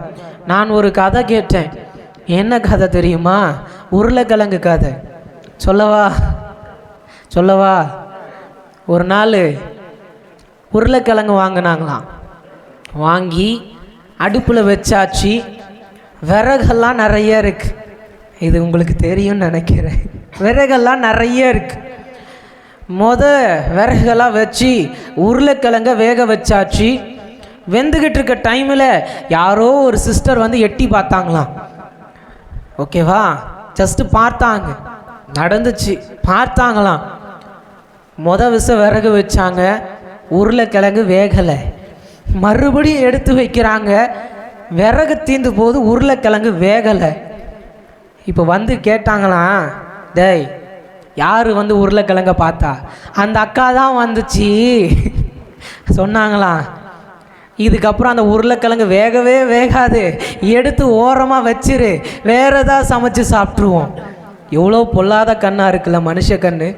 நான் ஒரு கதை கேட்டேன். என்ன கதை தெரியுமா? உருளைக்கிழங்கு கதை. சொல்லவா? ஒரு நாள் உருளைக்கிழங்கு வாங்கினாங்களாம். வாங்கி அடுப்பில் வச்சாச்சு. விறகெல்லாம் நிறைய இருக்கு. இது உங்களுக்கு தெரியும்னு நினைக்கிறேன். விறகெல்லாம் நிறைய இருக்கு. விறகெல்லாம் வச்சு உருளைக்கிழங்க வேக வச்சாச்சு. வெந்துக்கிட்டு இருக்க டைமில் யாரோ ஒரு சிஸ்டர் வந்து எட்டி பார்த்தாங்களாம். ஓகேவா, ஜஸ்ட்டு பார்த்தாங்க, நடந்துச்சு, பார்த்தாங்களாம். விறகு வச்சாங்க, உருளைக்கிழங்கு வேகலை. மறுபடியும் எடுத்து வைக்கிறாங்க, விறகு தீந்து போது உருளைக்கிழங்கு வேகலை. இப்போ வந்து கேட்டாங்களாம், டேய் யார் வந்து உருளைக்கிழங்க பார்த்தா? அந்த அக்கா தான் வந்துச்சு சொன்னாங்களாம். இதுக்கப்புறம் அந்த உருளைக்கிழங்கு வேகவே வேகாது, எடுத்து ஓரமாக வச்சிரு, வேற ஏதாவது சமைச்சு சாப்பிட்ருவோம். எவ்வளோ பொல்லாத கண்ணாக இருக்குல்ல மனுஷ கண்ணு.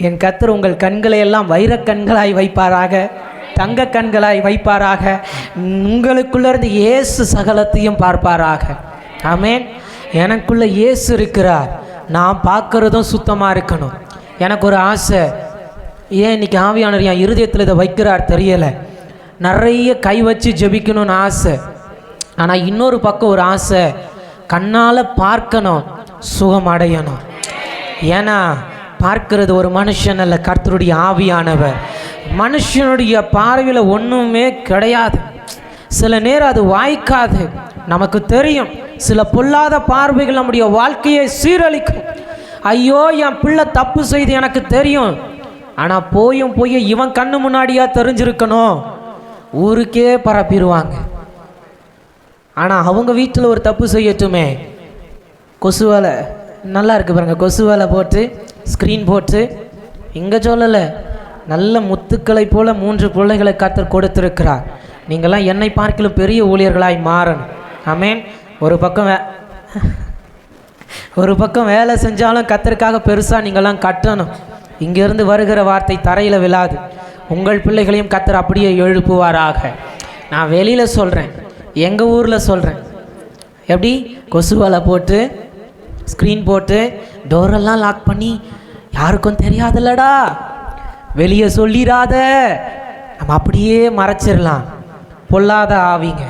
என் கர்த்தர் உங்கள் கண்களை எல்லாம் வைரக்கண்களாய் வைப்பாராக, தங்க கண்களாய் வைப்பாராக. உங்களுக்குள்ளேருந்து இயேசு சகலத்தையும் பார்ப்பாராக. ஆமென். எனக்குள்ளே இயேசு இருக்கிறார், நான் பார்க்குறதும் சுத்தமாக இருக்கணும். எனக்கு ஒரு ஆசை. ஏன் இன்னைக்கு ஆவியானவர் என் இருதயத்தில் இதை வைக்கிறார் தெரியலை. நிறைய கை வச்சு ஜெபிக்கணும்னு ஆசை. ஆனால் இன்னொரு பக்கம் ஒரு ஆசை, கண்ணால் பார்க்கணும், சுகம் அடையணும். ஏன்னா பார்க்கிறது ஒரு மனுஷன் அல்ல, கர்த்தருடைய ஆவியானவர். மனுஷனுடைய பார்வையில் ஒன்றுமே கிடையாது. சில நேரம் அது வாய்க்காது. நமக்கு தெரியும், சில பொல்லாத பார்வைகள் நம்முடைய வாழ்க்கையை சீரழிக்கும். ஐயோ என் பிள்ளை தப்பு செய்து எனக்கு தெரியும், ஆனால் போய் இவன் கண்ணு முன்னாடியா தெரிஞ்சிருக்கணும், ஊருக்கே பரப்பிடுவாங்க. ஆனால் அவங்க வீட்டில் ஒரு தப்பு செய்யட்டுமே, கொசு வேலை நல்லா இருக்கு பாருங்க, கொசு வேலை போட்டு ஸ்க்ரீன் போட்டு, இங்கே சொல்லலை, நல்ல முத்துக்களை போல 3 பிள்ளைகளை கர்த்தர் கொடுத்திருக்கிறார். நீங்கள்லாம் என்னை பார்க்கலும் பெரிய ஊழியர்களாய் மாறணும். ஆமென். ஒரு பக்கம் வேலை செஞ்சாலும் கர்த்தருக்காக பெருசாக நீங்கள்லாம் கட்டணும். இங்கேருந்து வருகிற வார்த்தை தரையில் விழாது. உங்கள் பிள்ளைகளையும் கர்த்தர் அப்படியே எழுப்புவாராக. நான் வெளியில் சொல்கிறேன், எங்கள் ஊரில் சொல்கிறேன். எப்படி கொசு வலை போட்டு ஸ்க்ரீன் போட்டு டோரெல்லாம் லாக் பண்ணி, யாருக்கும் தெரியாதுல்லடா, வெளியே சொல்லிடாத, நம்ம அப்படியே மறைச்சிடலாம். பொல்லாத ஆவிங்க.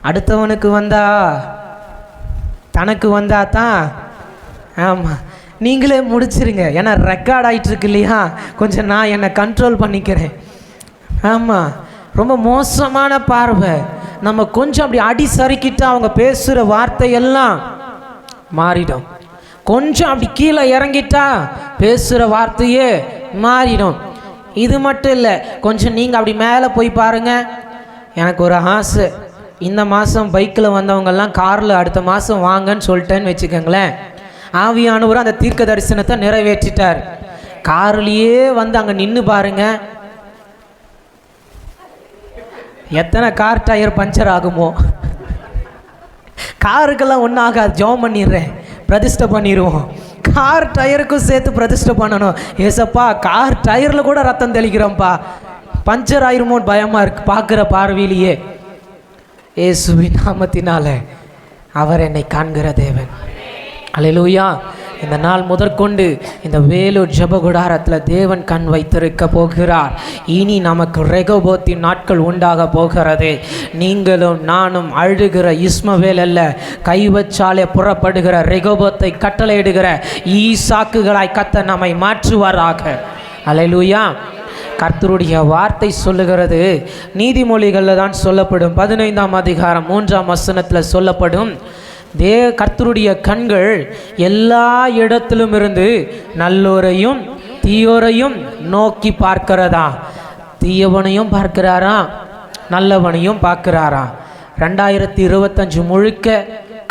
அடுத்தவனுக்கு வந்தா தனக்கு வந்தா தான், ஆமாம் நீங்களே முடிச்சிருங்க. ஏன்னா ரெக்கார்ட் ஆகிட்டு இருக்கு இல்லையா, கொஞ்சம் நான் என்னை கண்ட்ரோல் பண்ணிக்கிறேன். ஆமாம், ரொம்ப மோசமான பார்வை. நம்ம கொஞ்சம் அப்படி அடி சறுக்கிட்டு அவங்க பேசுகிற வார்த்தையெல்லாம் மாறிடும். கொஞ்சம் அப்படி கீழே இறங்கிட்டா பேசுகிற வார்த்தையே மாறிடும். இது மட்டும் இல்லை, கொஞ்சம் நீங்கள் அப்படி மேலே போய் பாருங்கள். எனக்கு ஒரு ஆசை, இந்த மாதம் பைக்கில் வந்தவங்கெல்லாம் காரில் அடுத்த மாதம் வாங்கன்னு சொல்லிட்டேன்னு வச்சுக்கோங்களேன். ஆவியானவர் அந்த தீர்க்க தரிசனத்தை நிறைவேற்றிட்டார். கார்லேயே வந்து அங்கே நின்று பாருங்க, எத்தனை கார் டயர் பஞ்சர் ஆகுமோ. காருக்கெல்லாம் ஒன்றும் ஆகாது, ஜெபம் பண்ணிடுறேன், பிரதிஷ்டை பண்ணிடுவோம். கார் டயருக்கும் சேர்த்து பிரதிஷ்டை பண்ணணும். ஏசப்பா, கார் டயரில் கூட ரத்தம் தெளிக்கிறோம்ப்பா, பஞ்சர் ஆயிருமோன்னு பயமாக இருக்குது பார்க்குற பார்வையிலேயே. இயேசுவின் நாமத்தினால அவர் என்னை காண்கிற தேவன். அல்லேலூயா. இந்த நாள் முதற்கொண்டு இந்த வேலூர் ஜெப கூடாரத்தில் தேவன் கண் வைத்திருக்க போகிறார். இனி நமக்கு ரெகோபோத்தின் நாட்கள் உண்டாக போகிறது. நீங்களும் நானும் அழுகிற இஸ்மவேல் அல்ல, கை வச்சாலே புறப்படுகிற ரெகோபோத்தை கட்டளையிடுகிற ஈசாக்குகளாய் கர்த்தர் நம்மை மாற்றுவாராக. அல்லேலூயா. கர்த்தருடைய வார்த்தை சொல்லுகிறது, நீதிமொழிகளில் தான் சொல்லப்படும், 15ஆம் அதிகாரம் 3ஆம் வசனத்தில் சொல்லப்படும், கர்த்தருடைய கண்கள் எல்லா இடத்திலும் இருந்து நல்லோரையும் தீயோரையும் நோக்கி பார்க்கிறதா. தீயவனையும் பார்க்கிறாரா, நல்லவனையும் பார்க்கிறாரா. 2025 முழுக்க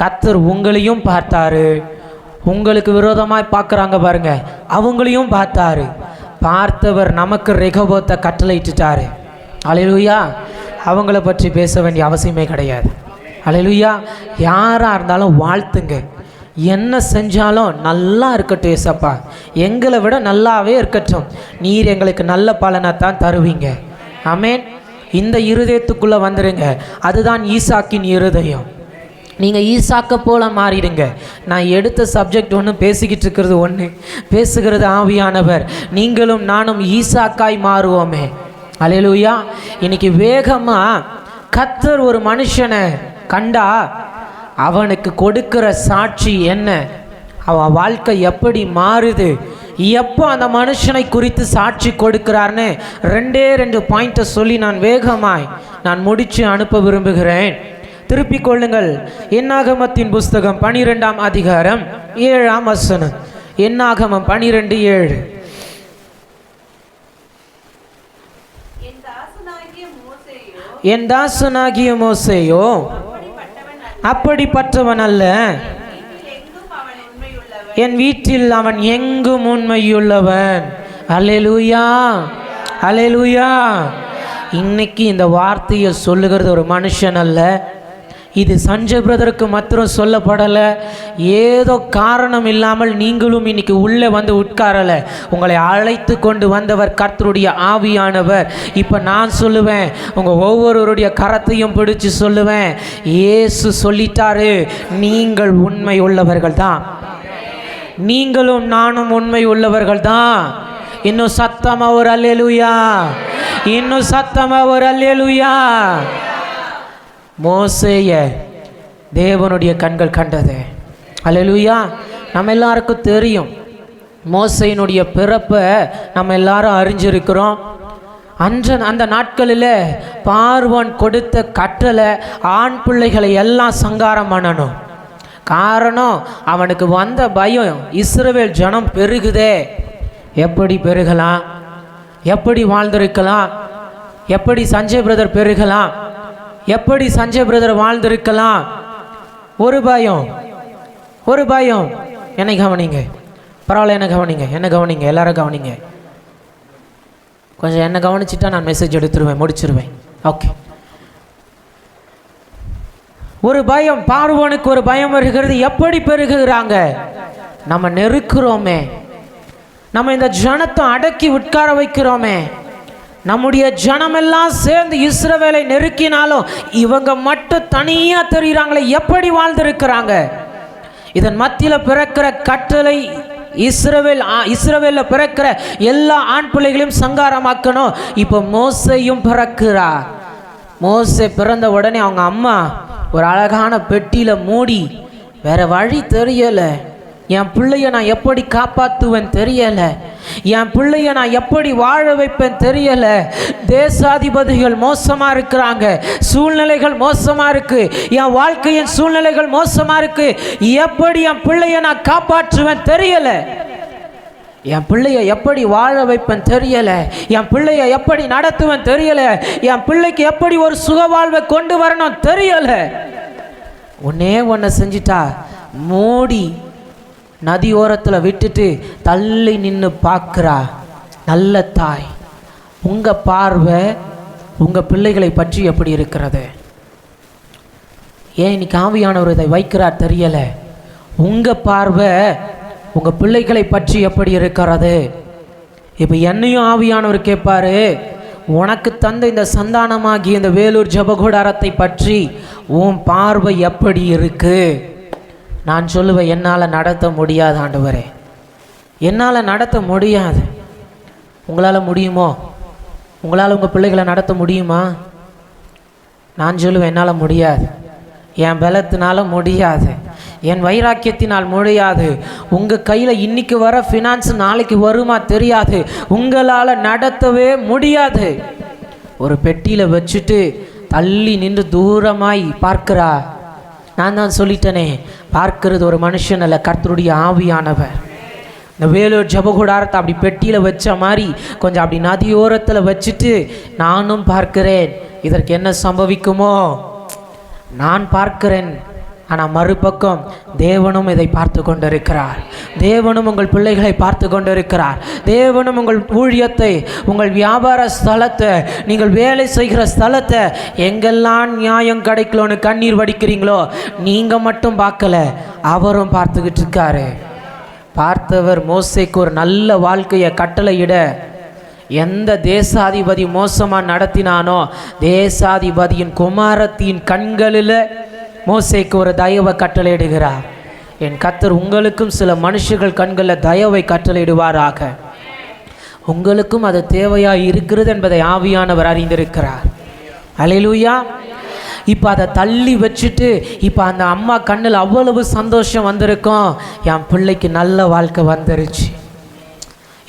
கர்த்தர் உங்களையும் பார்த்தாரு. உங்களுக்கு விரோதமாய் பார்க்குறாங்க பாருங்க, அவங்களையும் பார்த்தாரு. பார்த்தவர் நமக்கு ரெகோபோத்தை கட்டளையிட்டுட்டாரு. அல்லேலூயா. அவங்கள பற்றி பேச வேண்டிய அவசியமே கிடையாது. அல்லேலூயா. யாராக இருந்தாலும் வாழ்த்துங்க, என்ன செஞ்சாலும் நல்லா இருக்கட்டும் ஏசப்பா, எங்களை விட நல்லாவே இருக்கட்டும், நீர் எங்களுக்கு நல்ல பலனை தான் தருவீங்க. ஆமேன். இந்த இருதயத்துக்குள்ளே வந்துடுங்க. அதுதான் ஈசாக்கின் இருதயம். நீங்கள் ஈசாக்க போல மாறிடுங்க. நான் எடுத்த சப்ஜெக்ட் ஒன்று, பேசிக்கிட்டு இருக்கிறது ஒன்று, பேசுகிறது ஆவியானவர். நீங்களும் நானும் ஈசாக்காய் மாறுவோமே. அல்லேலூயா. இன்னைக்கு வேகமாக கர்த்தர் ஒரு மனுஷனை கண்டா அவனுக்கு கொடுக்கிற சாட்சி என்ன, அவன் வாழ்க்கை எப்படி மாறுது, எப்போ அந்த மனுஷனை குறித்து சாட்சி கொடுக்கிறார்னு 2 பாயிண்ட்டை சொல்லி நான் வேகமாய் முடித்து அனுப்ப விரும்புகிறேன். திருப்பிக் கொள்ளுங்கள். என்னாகமத்தின் புஸ்தகம் 12ஆம் அதிகாரம் 7ஆம் வசனம். என்னாகமம் 12:7. என் தாசனாகிய மோசேயோ அப்படிப்பட்டவன் அல்ல, என் வீட்டில் அவன் எங்கும் உண்மையுள்ளவன். அல்லேலூயா, அல்லேலூயா. இன்னைக்கு இந்த வார்த்தையை சொல்லுகிறது ஒரு மனுஷன் அல்ல, இது சஞ்சய் பிரதருக்கு மாத்திரம் சொல்லப்படலை. ஏதோ காரணம் இல்லாமல் நீங்களும் இன்னைக்கு உள்ளே வந்து உட்காரலை. உங்களை அழைத்து கொண்டு வந்தவர் கர்த்தருடைய ஆவியானவர். இப்போ நான் சொல்லுவேன், உங்கள் ஒவ்வொருவருடைய கரத்தையும் பிடிச்சு சொல்லுவேன், இயேசு சொல்லிட்டாரு, நீங்கள் உண்மை உள்ளவர்கள் தான், நீங்களும் நானும் உண்மை உள்ளவர்கள் தான். இன்னும் சத்தமா ஒரு அல்லேலூயா, இன்னும் சத்தமா ஒரு அல்லேலூயா. மோசேய தேவனுடைய கண்கள் கண்டது. அல்லேலூயா. நம்ம எல்லாருக்கும் தெரியும், மோசேயினுடைய பிறப்பை நம்ம எல்லாரும் அறிஞ்சிருக்கிறோம். அந்த நாட்களில் பார்வோன் கொடுத்த கட்டளை ஆண் பிள்ளைகளை எல்லாம் சங்காரம் பண்ணணும். காரணம், அவனுக்கு வந்த பயம், இஸ்ரவேல் ஜனம் பெருகுதே, எப்படி பெருகலாம், எப்படி வாழ்ந்திருக்கலாம், எப்படி சஞ்சய் பிரதர் பெருகலாம், எப்படி சஞ்சய் பிரதர் வாழ்ந்திருக்கலாம். ஒரு பயம், ஒரு பயம். என்னை கவனிங்க, பரவாயில்ல, என்ன கவனிங்க, என்ன கவனிங்க, எல்லாரும் கவனிங்க. கொஞ்சம் என்ன கவனிச்சுட்டா நான் மெசேஜ் எடுத்துருவேன், முடிச்சிருவேன். ஓகே. ஒரு பயம், பார்வோனுக்கு ஒரு பயம் வருகிறது. எப்படி பெருகுகிறாங்க, நம்ம நெருக்கிறோமே, நம்ம இந்த ஜனத்தை அடக்கி உட்கார வைக்கிறோமே, நம்முடைய ஜனமெல்லாம் சேர்ந்து இஸ்ரவேலை நெருக்கினாலும் இவங்க மட்டும் தனியா தெரியுறாங்களே, எப்படி வாழ்ந்திருக்கிறாங்க. இதன் மத்தியில் பிறக்கிற கட்டளை, இஸ்ரவேல்ல பிறக்கிற எல்லா ஆண் பிள்ளைகளையும் சங்காரமாக்கணும். இப்போ மோசேயும் பிறக்கிறார். மோசே பிறந்த உடனே அவங்க அம்மா ஒரு அழகான பெட்டியில் மூடி, வேற வழி தெரியலை, என் பிள்ளைய நான் எப்படி காப்பாற்றுவேன் தெரியலை, என் பிள்ளைய நான் எப்படி வாழ வைப்பேன் தெரியலை, தேசாதிபதிகள் மோசமாக இருக்கிறாங்க, சூழ்நிலைகள் மோசமாக இருக்குது, என் வாழ்க்கையின் சூழ்நிலைகள் மோசமாக இருக்குது, எப்படி என் பிள்ளைய நான் காப்பாற்றுவேன் தெரியலை, என் பிள்ளைய எப்படி வாழ வைப்பேன் தெரியலை, என் பிள்ளைய எப்படி நடத்துவேன் தெரியலை, என் பிள்ளைக்கு எப்படி ஒரு சுக வாழ்வை கொண்டு வரணும் தெரியலை. ஒன்னே ஒன்றை செஞ்சிட்டா, மூடி நதியோரத்தில் விட்டுட்டு தள்ளி நின்று பார்க்குறா நல்ல தாய். உங்கள் பார்வை உங்கள் பிள்ளைகளை பற்றி எப்படி இருக்கிறது? ஏன் இன்னைக்கு ஆவியானவர் இதை வைக்கிறார் தெரியலை. உங்கள் பார்வை உங்கள் பிள்ளைகளை பற்றி எப்படி இருக்கிறது? இப்போ என்னையும் ஆவியானவர் கேட்பாரு, உனக்கு தந்த இந்த சந்தானமாகிய இந்த வேலூர் ஜெபக்கூடாரத்தை பற்றி உன் பார்வை எப்படி இருக்கு? நான் சொல்லுவேன், என்னால் நடத்த முடியாது ஆண்டவரே, என்னால் நடத்த முடியாது. உங்களால் முடியுமோ? உங்களால் உங்கள் பிள்ளைகளை நடத்த முடியுமா? நான் சொல்லுவேன், என்னால் முடியாது, என் பலத்தினால முடியாது, என் வைராக்கியத்தினால் முடியாது. உங்கள் கையில் இன்னைக்கு வர ஃபினான்ஸ் நாளைக்கு வருமா தெரியாது, உங்களால் நடத்தவே முடியாது. ஒரு பெட்டியில் வச்சுட்டு தள்ளி நின்று தூரமாய் பார்க்கிறா. நான் தான் சொல்லிட்டேனே, பார்க்கிறது ஒரு மனுஷன் அல்ல, கர்த்தருடைய ஆவியானவர். இந்த வேலூர் ஜெபக்கூடாரத்தை அப்படி பெட்டியில் வச்ச மாதிரி கொஞ்சம் அப்படி நதியோரத்தில் வச்சுட்டு நானும் பார்க்கிறேன், இதற்கு என்ன சம்பவிக்குமோ நான் பார்க்கிறேன். ஆனால் மறுபக்கம் தேவனும் இதை பார்த்து கொண்டிருக்கிறார். தேவனும் உங்கள் பிள்ளைகளை பார்த்து கொண்டிருக்கிறார். தேவனும் உங்கள் ஊழியத்தை, உங்கள் வியாபார ஸ்தலத்தை, நீங்கள் வேலை செய்கிற ஸ்தலத்தை எங்கெல்லாம் நியாயம் கிடைக்கலன்னு கண்ணீர் வடிக்கிறீங்களோ நீங்கள் மட்டும் பார்க்கல, அவரும் பார்த்துக்கிட்டு இருக்காரு. பார்த்தவர் மோசேக்கு ஒரு நல்ல வாழ்க்கையை கட்டளையிட, எந்த தேசாதிபதி மோசமாக நடத்தினானோ தேசாதிபதியின் குமாரத்தின் கண்களில் மோசேக்கு ஒரு தயவை கட்டளையிடுகிறார். என் கர்த்தர் உங்களுக்கும் சில மனுஷர்கள் கண்களில் தயவை கட்டளையிடுவாராக. உங்களுக்கும் அது தேவையாக இருக்கிறது என்பதை ஆவியானவர் அறிந்திருக்கிறார். அல்லேலூயா. இப்போ அதை தள்ளி வச்சுட்டு இப்போ அந்த அம்மா கண்ணில் அவ்வளவு சந்தோஷம் வந்திருக்கும். என் பிள்ளைக்கு நல்ல வாழ்க்கை வந்துருச்சு,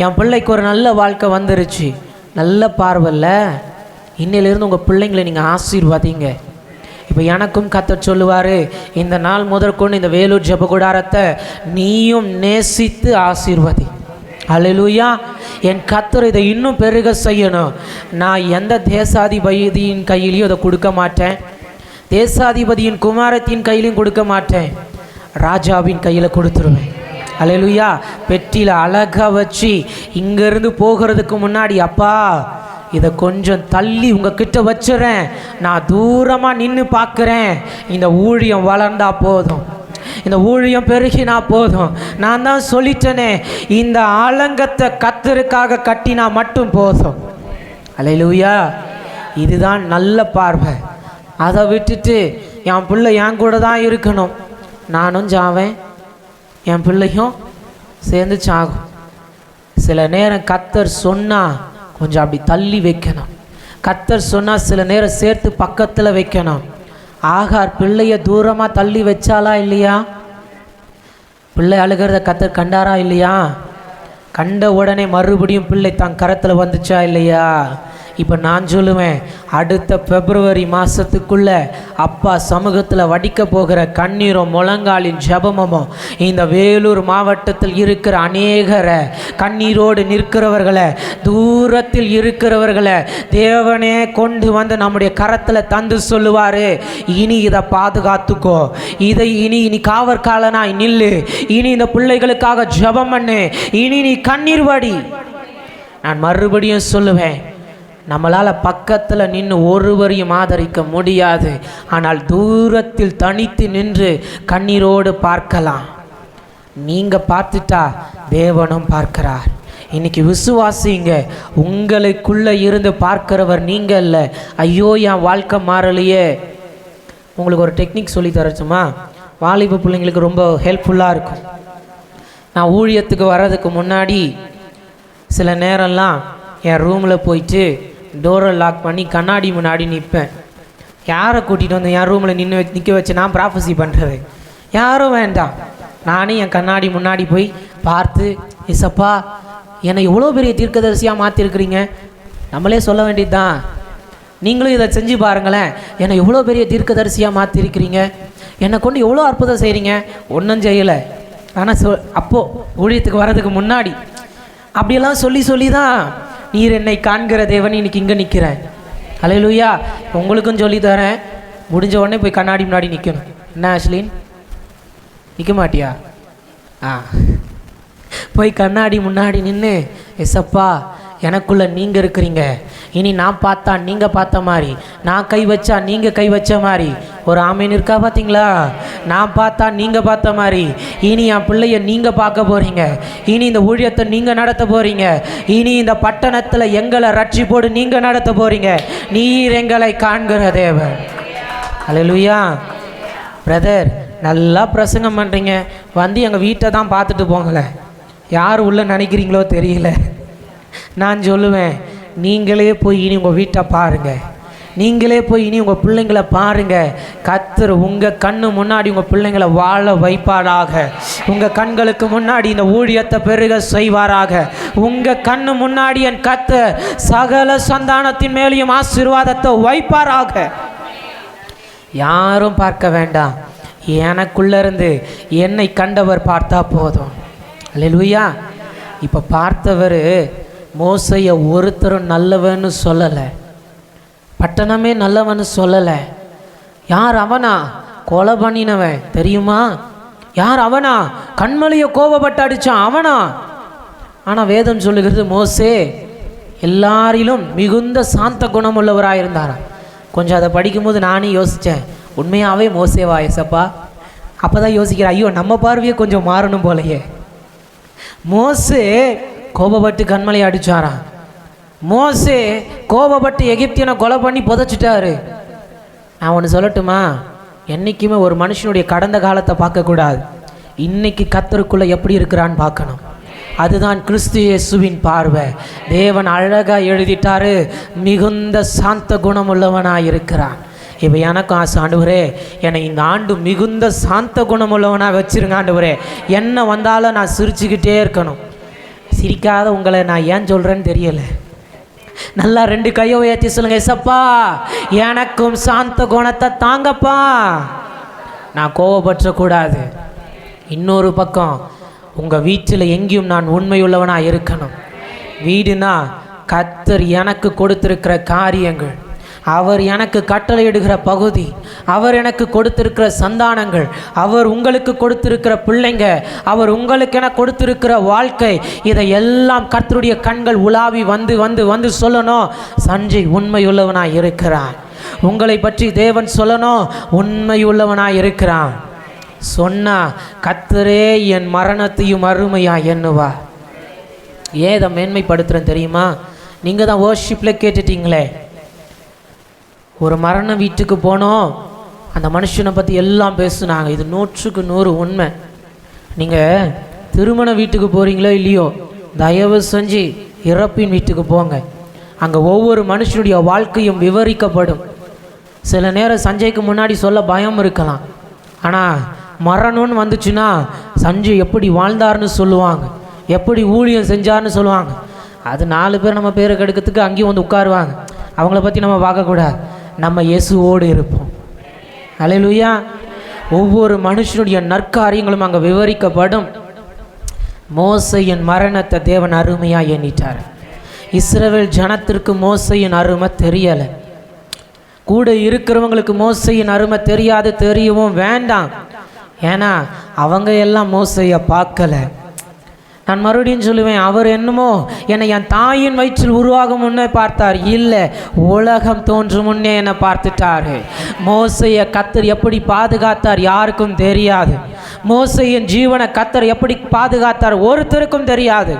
என் பிள்ளைக்கு ஒரு நல்ல வாழ்க்கை வந்துருச்சு. நல்ல பார்வையில் இன்னையிலிருந்து உங்கள் பிள்ளைங்களை நீங்கள் ஆசீர்வாதிங்க. இப்போ எனக்கும் கர்த்தர் சொல்லுவார், இந்த நாள் முதற்கொண்டு இந்த வேலூர் ஜெபக்கூடாரத்தை நீயும் நேசித்து ஆசீர்வதி. அல்லேலூயா. என் கர்த்தர் இதை இன்னும் பெருக செய்யணும். நான் எந்த தேசாதிபதியின் கையிலையும் இதை கொடுக்க மாட்டேன், தேசாதிபதியின் குமாரத்தின் கையிலையும் கொடுக்க மாட்டேன், ராஜாவின் கையில் கொடுத்துருவேன். அல்லேலூயா. பெட்டியில் அழகாக வச்சு இங்கேருந்து போகிறதுக்கு முன்னாடி, அப்பா இதை கொஞ்சம் தள்ளி உங்ககிட்ட வச்சுறேன், நான் தூரமாக நின்று பார்க்குறேன், இந்த ஊழியம் வளர்ந்தா போதும், இந்த ஊழியம் பெருகினா போதும். நான் தான் சொல்லிட்டேனே, இந்த ஆலங்கத்தை கர்த்தருக்காக கட்டினா மட்டும் போதும். அல்லேலூயா. இதுதான் நல்ல பார்வை. அதை விட்டுட்டு என் பிள்ளை என் கூட தான் இருக்கணும், நானும் சாவேன், என் பிள்ளையும் சேர்ந்து சாகும். சில நேரம் கர்த்தர் சொன்னால் கொஞ்சம் அப்படி தள்ளி வைக்கணும். கர்த்தர் சொன்னால் சில நேரம் சேர்த்து பக்கத்தில் வைக்கணும். ஆகார் பிள்ளைய தூரமாக தள்ளி வச்சாலா இல்லையா? பிள்ளை அழுகிறத கர்த்தர் கண்டாரா இல்லையா? கண்ட உடனே மறுபடியும் பிள்ளை தன் கரத்தில் வந்துச்சா இல்லையா? இப்போ நான் சொல்லுவேன், அடுத்த பிப்ரவரி மாதத்துக்குள்ள அப்பா சமூகத்தில் வடிக்க போகிற கண்ணீரும் முழங்காலின் ஜெபமும் இந்த வேலூர் மாவட்டத்தில் இருக்கிற அநேகரை, கண்ணீரோடு நிற்கிறவர்களை, தூரத்தில் இருக்கிறவர்களை தேவனே கொண்டு வந்து நம்முடைய கரத்தில் தந்து சொல்லுவார், இனி இதை பாதுகாத்துக்கோ, இதை இனி காவற்காலனாய் நில்லு, இனி இந்த பிள்ளைகளுக்காக ஜெபம் பண்ணு, இனி நீ கண்ணீர் வடி. நான் மறுபடியும் சொல்லுவேன், நம்மளால் பக்கத்தில் நின்று ஒருவரையும் ஆதரிக்க முடியாது, ஆனால் தூரத்தில் தனித்து நின்று கண்ணீரோடு பார்க்கலாம். நீங்கள் பார்த்துட்டா தேவனும் பார்க்கிறார். இன்னைக்கு விசுவாசிங்க, உங்களுக்குள்ளே இருந்து பார்க்கிறவர் நீங்கள் இல்லை. ஐயோ என் வாழ்க்கை மாறலையே. உங்களுக்கு ஒரு டெக்னிக் சொல்லி தரச்சுமா? வாலிப பிள்ளைங்களுக்கு ரொம்ப ஹெல்ப்ஃபுல்லாக இருக்கும். நான் ஊழியத்துக்கு வர்றதுக்கு முன்னாடி சில நேரம்லாம் என் ரூமில் போயிட்டு டோரை லாக் பண்ணி கண்ணாடி முன்னாடி நிற்பேன். யாரை கூட்டிகிட்டு வந்து என் ரூமில் நிற்க வச்சு நான் ப்ராஃபஸி பண்ணுறது? யாரும் வேண்டாம். நானே என் கண்ணாடி முன்னாடி போய் பார்த்து, இசப்பா என்னை எவ்வளோ பெரிய தீர்க்கதரிசியாக மாற்றிருக்கிறீங்க. நம்மளே சொல்ல வேண்டியது தான், நீங்களும் இதை செஞ்சு பாருங்களேன். என்னை எவ்வளோ பெரிய தீர்க்கதரிசியாக மாற்றிருக்கிறீங்க, என்னை கொண்டு எவ்வளோ அற்புதம் செய்கிறீங்க. ஒன்றும் செய்யலை. ஆனால் அப்போது ஊழியத்துக்கு வர்றதுக்கு முன்னாடி அப்படியெல்லாம் சொல்லி சொல்லி தான் நீர் என்னை காண்கிற தேவன் இன்னைக்கு இங்கே நிற்கிறேன். அல்லேலூயா. உங்களுக்கும் சொல்லி தரேன், முடிஞ்ச உடனே போய் கண்ணாடி முன்னாடி நிற்கணும். என்ன ஆஷ்லின், நிற்க மாட்டியா? போய் கண்ணாடி முன்னாடி நின்று, எசப்பா எனக்குள்ளே நீங்கள் இருக்கிறீங்க, இனி நான் பார்த்தா நீங்கள் பார்த்த மாதிரி, நான் கை வச்சா நீங்கள் கை வச்ச மாதிரி. ஒரு ஆமீன் இருக்கா? பார்த்தீங்களா? நான் பார்த்தா நீங்கள் பார்த்த மாதிரி, இனி என் பிள்ளைய நீங்கள் பார்க்க போகிறீங்க, இனி இந்த ஊழியத்தை நீங்கள் நடத்த போகிறீங்க, இனி இந்த பட்டணத்தில் எங்களை ரட்சிப்போடு நீங்கள் நடத்த போகிறீங்க. நீர் எங்களை காண்கிற தேவன். அல்லேலூயா. பிரதர் நல்லா பிரசங்கம் பண்ணுறீங்க, வந்து எங்கள் வீட்டை தான் பார்த்துட்டு போங்களேன். யார் உள்ள நினைக்கிறீங்களோ தெரியல. நான் சொல்லுவேன், நீங்களே போய் இனி உங்கள் வீட்டை பாருங்கள், நீங்களே போய் இனி உங்கள் பிள்ளைங்களை பாருங்கள். கர்த்தர் உங்கள் கண்ணு முன்னாடி உங்கள் பிள்ளைங்களை வாழ வைப்பாராக. உங்கள் கண்களுக்கு முன்னாடி இந்த ஊழியத்தை பெருக செய்வாராக. உங்கள் கண்ணு முன்னாடி என் கர்த்தர் சகல சந்தானத்தின் மேலேயும் ஆசீர்வாதத்தை வைப்பாராக. யாரும் பார்க்க வேண்டாம், எனக்குள்ளேருந்து என்னை கண்டவர் பார்த்தா போதும். அல்லேலூயா. இப்போ பார்த்தவர் மோசையை ஒருத்தரும் நல்லவன்னு சொல்லலை, பட்டணமே நல்லவன்னு சொல்லலை. யார் அவனா? கொலை பண்ணினவன் தெரியுமா? யார் அவனா? கண்மலையை கோபப்பட்டு அடித்தான் அவனா? ஆனால் வேதம் சொல்லுகிறது மோசே எல்லாரிலும் மிகுந்த சாந்த குணமுள்ளவராக இருந்தாராம். கொஞ்சம் அதை படிக்கும்போது நானே யோசித்தேன், உண்மையாகவே மோசேவா ஏசப்பா? அப்போ தான் யோசிக்கிறேன், ஐயோ நம்ம பார்வையே கொஞ்சம் மாறணும் போலையே. மோசே கோபப்பட்டு கண்மலையை அடித்தாராம். மோசே கோபப்பட்டு எகிப்தியனை கொலை பண்ணி புதைச்சிட்டாரு. நான் ஒன்று சொல்லட்டுமா? என்றைக்குமே ஒரு மனுஷனுடைய கடந்த காலத்தை பார்க்கக்கூடாது, இன்னைக்கு கர்த்தருக்குள்ளே எப்படி இருக்கிறான்னு பார்க்கணும். அதுதான் கிறிஸ்து இயேசுவின் பார்வை. தேவன் அழகாக எழுதிட்டாரு, மிகுந்த சாந்த குணமுள்ளவனாக இருக்கிறான். இப்போ எனக்கும் ஆசை, ஆண்டவரே என்னை இந்த ஆண்டு மிகுந்த சாந்த குணமுள்ளவனாக வச்சுருங்க ஆண்டவரே. என்ன வந்தாலும் நான் சிரிச்சுக்கிட்டே இருக்கணும். சிரிக்காத உங்களை நான் ஏன் சொல்கிறேன்னு தெரியலை. நல்லா 2 கையை உயர்த்தி சொல்லுங்க, ஏசப்பா எனக்கும் சாந்த குணத்தை தாங்கப்பா. நான் கோவப்பற்றக்கூடாது. இன்னொரு பக்கம் உங்கள் வீட்டில் எங்கேயும் நான் உண்மையுள்ளவனாக இருக்கணும். வீடுனா கர்த்தர் எனக்கு கொடுத்திருக்கிற காரியங்கள், அவர் எனக்கு கட்டளையிடுகிற பகுதி, அவர் எனக்கு கொடுத்திருக்கிற சந்தானங்கள், அவர் உங்களுக்கு கொடுத்திருக்கிற பிள்ளைங்க, அவர் உங்களுக்கு என கொடுத்திருக்கிற வாழ்க்கை, இதையெல்லாம் கர்த்தருடைய கண்கள் உலாவி வந்து வந்து வந்து சொல்லணும், சஞ்சய் உண்மையுள்ளவனாக இருக்கிறான். உங்களை பற்றி தேவன் சொல்லணும், உண்மையுள்ளவனாக இருக்கிறான். சொன்னா கர்த்தரே என் மரணத்தையும் அருமையா எண்ணுவா. ஏதை மேன்மைப்படுத்துகிறேன் தெரியுமா? நீங்கள் தான் வர்ஷிப்பில் கேட்டுட்டீங்களே, ஒரு மரண வீட்டுக்கு போனோம், அந்த மனுஷனை பற்றி எல்லாம் பேசுனாங்க. இது 100க்கு 100 உண்மை. நீங்கள் திருமண வீட்டுக்கு போகிறீங்களோ இல்லையோ, தயவு செஞ்சு இறப்பின் வீட்டுக்கு போங்க. அங்கே ஒவ்வொரு மனுஷனுடைய வாழ்க்கையும் விவரிக்கப்படும். சில நேரம் சஞ்சய்க்கு முன்னாடி சொல்ல பயம் இருக்கலாம், ஆனால் மரணம்னு வந்துச்சுன்னா சஞ்சய் எப்படி வாழ்ந்தார்னு சொல்லுவாங்க, எப்படி ஊழியம் செஞ்சார்னு சொல்லுவாங்க. அது 4 பேர் நம்ம பேரை கெடுக்கிறதுக்கு அங்கேயும் வந்து உட்காருவாங்க. அவங்கள பற்றி நம்ம பார்க்கக்கூடாது, நம்ம இயேசுவோடு இருப்போம். அல்லேலூயா. ஒவ்வொரு மனுஷனுடைய நற்காரியங்களும் அங்கே விவரிக்கப்படும். மோசையின் மரணத்தை தேவன் அருமையாக எண்ணிட்டார். இஸ்ரவேல் ஜனத்திற்கு மோசையின் அருமை தெரியலை. கூட இருக்கிறவங்களுக்கு மோசையின் அருமை தெரியாது, தெரியவும் வேண்டாம். ஏன்னா அவங்க எல்லாம் மோசையை பார்க்கலை. நான் மறுபடியும் சொல்லுவேன், அவர் என்னமோ என்னை என் தாயின் வயிற்றில் உருவாகும் முன்னே பார்த்தார், இல்லை உலகம் தோன்றும் முன்னே என்னை பார்த்துட்டாரு. மோசையை கர்த்தர் எப்படி பாதுகாத்தார் யாருக்கும் தெரியாது. மோசையின் ஜீவனை கர்த்தர் எப்படி பாதுகாத்தார் ஒருத்தருக்கும் தெரியாது.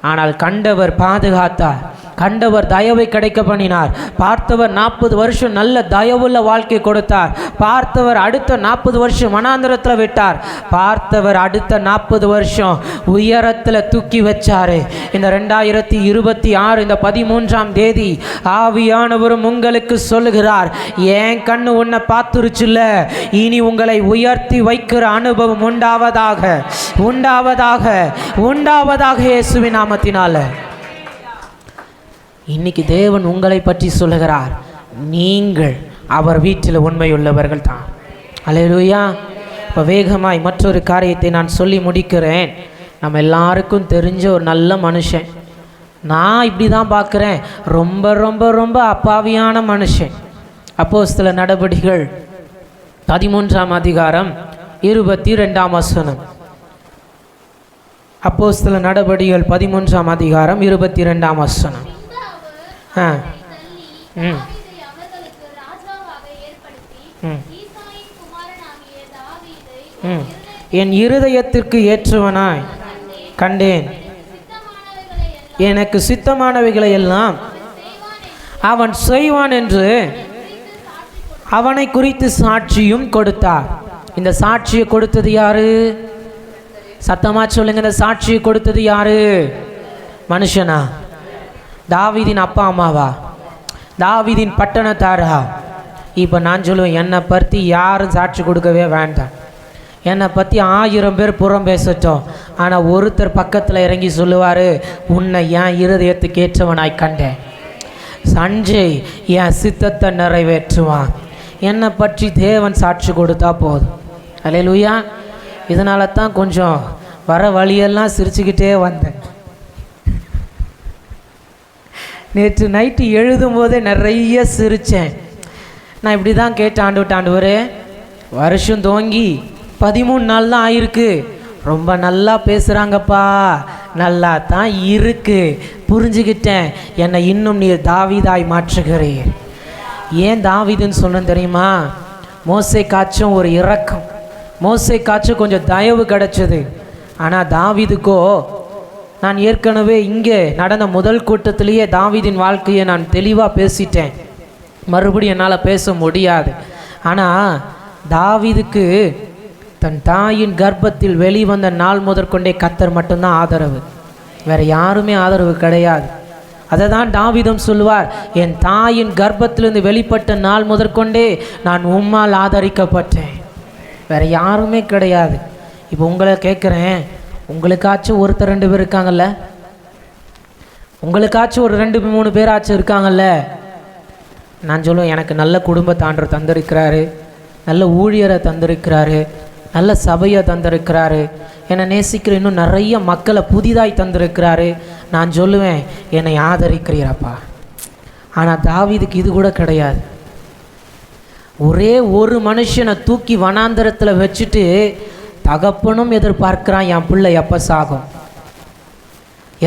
ஆனால் கண்டவர் பாதுகாத்தார். கண்டவர் தயவை கிடைக்க பண்ணினார். பார்த்தவர் 40 வருஷம் நல்ல தயவுள்ள வாழ்க்கை கொடுத்தார். பார்த்தவர் அடுத்த 40 வருஷம் வனாந்திரத்தில் விட்டார். பார்த்தவர் அடுத்த 40 வருஷம் உயரத்தில் தூக்கி வச்சாரு. இந்த 2026 இந்த 13ஆம் தேதி ஆவியானவரும் உங்களுக்கு சொல்லுகிறார், என் கண்ணு உன்னை பார்த்துருச்சுல்ல, இனி உங்களை உயர்த்தி வைக்கிற அனுபவம் உண்டாவதாக, உண்டாவதாக, உண்டாவதாக இயேசுவின் நாமத்தினால. இன்னைக்கு தேவன் உங்களை பற்றி சொல்லுகிறார், நீங்கள் அவர் வீட்டில் உண்மையுள்ளவர்கள் தான். அல்லேலூயா. இப்போ வேகமாய் மற்றொரு காரியத்தை நான் சொல்லி முடிக்கிறேன். நம்ம எல்லாருக்கும் தெரிஞ்ச ஒரு நல்ல மனுஷன், நான் இப்படி தான் பார்க்குறேன், ரொம்ப ரொம்ப ரொம்ப அப்பாவியான மனுஷன். அப்போஸ்தலர் நடபடிகள் 13ஆம் அதிகாரம் 22ஆம் வசனம். அப்போஸ்தலர் நடபடிகள் 13ஆம் அதிகாரம் 22ஆம் வசனம். என் இருதயத்திற்கு ஏற்றுவனாய் கண்டேன், எனக்கு சித்தமானவைகளை எல்லாம் அவன் செய்வான் என்று அவனை குறித்து சாட்சியும் கொடுத்தார். இந்த சாட்சியை கொடுத்தது யாரு? சத்தமா சொல்லுங்க, இந்த சாட்சியை கொடுத்தது யாரு? மனுஷனா? தாவீதின் அப்பா அம்மாவா? தாவீதின் பட்டணத்தாரா? இப்போ நான் சொல்லுவேன், என்னை பற்றி யாரும் சாட்சி கொடுக்கவே வேண்டாம். என்னை பற்றி 1000 பேர் புறம் பேசட்டும், ஆனால் ஒருத்தர் பக்கத்தில் இறங்கி சொல்லுவார், உன்னை என் இருதயத்துக்கு ஏற்றவனாய் கண்டேன், சஞ்சய் என் சித்தத்தை நிறைவேற்றுவான். என்னை பற்றி தேவன் சாட்சி கொடுத்தா போதும். அல்லேலூயா. இதனால தான் கொஞ்சம் வர வழியெல்லாம் சிரிச்சுக்கிட்டே வந்தேன். நேற்று நைட்டு எழுதும்போதே நிறைய சிரித்தேன். நான் இப்படி தான் கேட்டேன், ஆண்டவரே, வருஷம் துவங்கி 13 நாள் தான் ஆயிருக்கு, ரொம்ப நல்லா பேசுகிறாங்கப்பா, நல்லா தான் இருக்கு, புரிஞ்சுக்கிட்டேன், என்னை இன்னும் நீர் தாவீதாய் மாற்றுகிறீர். ஏன் தாவீதுன்னு சொன்னேன் தெரியுமா? மோசே காச்சும் ஒரு இரக்கம், மோசே காச்சும் கொஞ்சம் தயவு கிடச்சிது. ஆனால் தாவீதுக்கோ, நான் ஏற்கனவே இங்கே நடந்த முதல் கூட்டத்திலேயே தாவீதின் வாழ்க்கையை நான் தெளிவாக பேசிட்டேன், மறுபடியும் என்னால் பேச முடியாது. ஆனால் தாவீதுக்கு தன் தாயின் கர்ப்பத்தில் வெளிவந்த நாள் முதற்கொண்டே கர்த்தர் மட்டும்தான் ஆதரவு, வேறு யாருமே ஆதரவு கிடையாது. அதை தான் தாவீதும் சொல்லுவார், என் தாயின் கர்ப்பத்திலிருந்து வெளிப்பட்ட நாள் முதற்கொண்டே நான் உம்மால் ஆதரிக்கப்பட்டேன், வேறு யாருமே கிடையாது. இப்போ உங்களை கேட்குறேன், உங்களுக்காச்சும் ஒருத்தர் 2 பேர் இருக்காங்கல்ல? உங்களுக்காச்சும் ஒரு 2-3 பேராச்சும் இருக்காங்கல்ல? நான் சொல்லுவேன், எனக்கு நல்ல குடும்பத்தாண்டர் தந்திருக்கிறாரு, நல்ல ஊழியரை தந்திருக்கிறாரு, நல்ல சபையை தந்திருக்கிறாரு, என்னை நேசிக்கிற இன்னும் நிறைய மக்களை புதிதாய் தந்திருக்கிறாரு. நான் சொல்லுவேன், என்னை ஆதரிக்கிறீரப்பா. ஆனால் தாவீதுக்கு இது கூட கிடையாது. ஒரே ஒரு மனுஷனை தூக்கி வனாந்தரத்தில் வச்சுட்டு தகப்பனும் எதிர்பார்க்கிறான், என் பிள்ளை எப்போ சாகும்,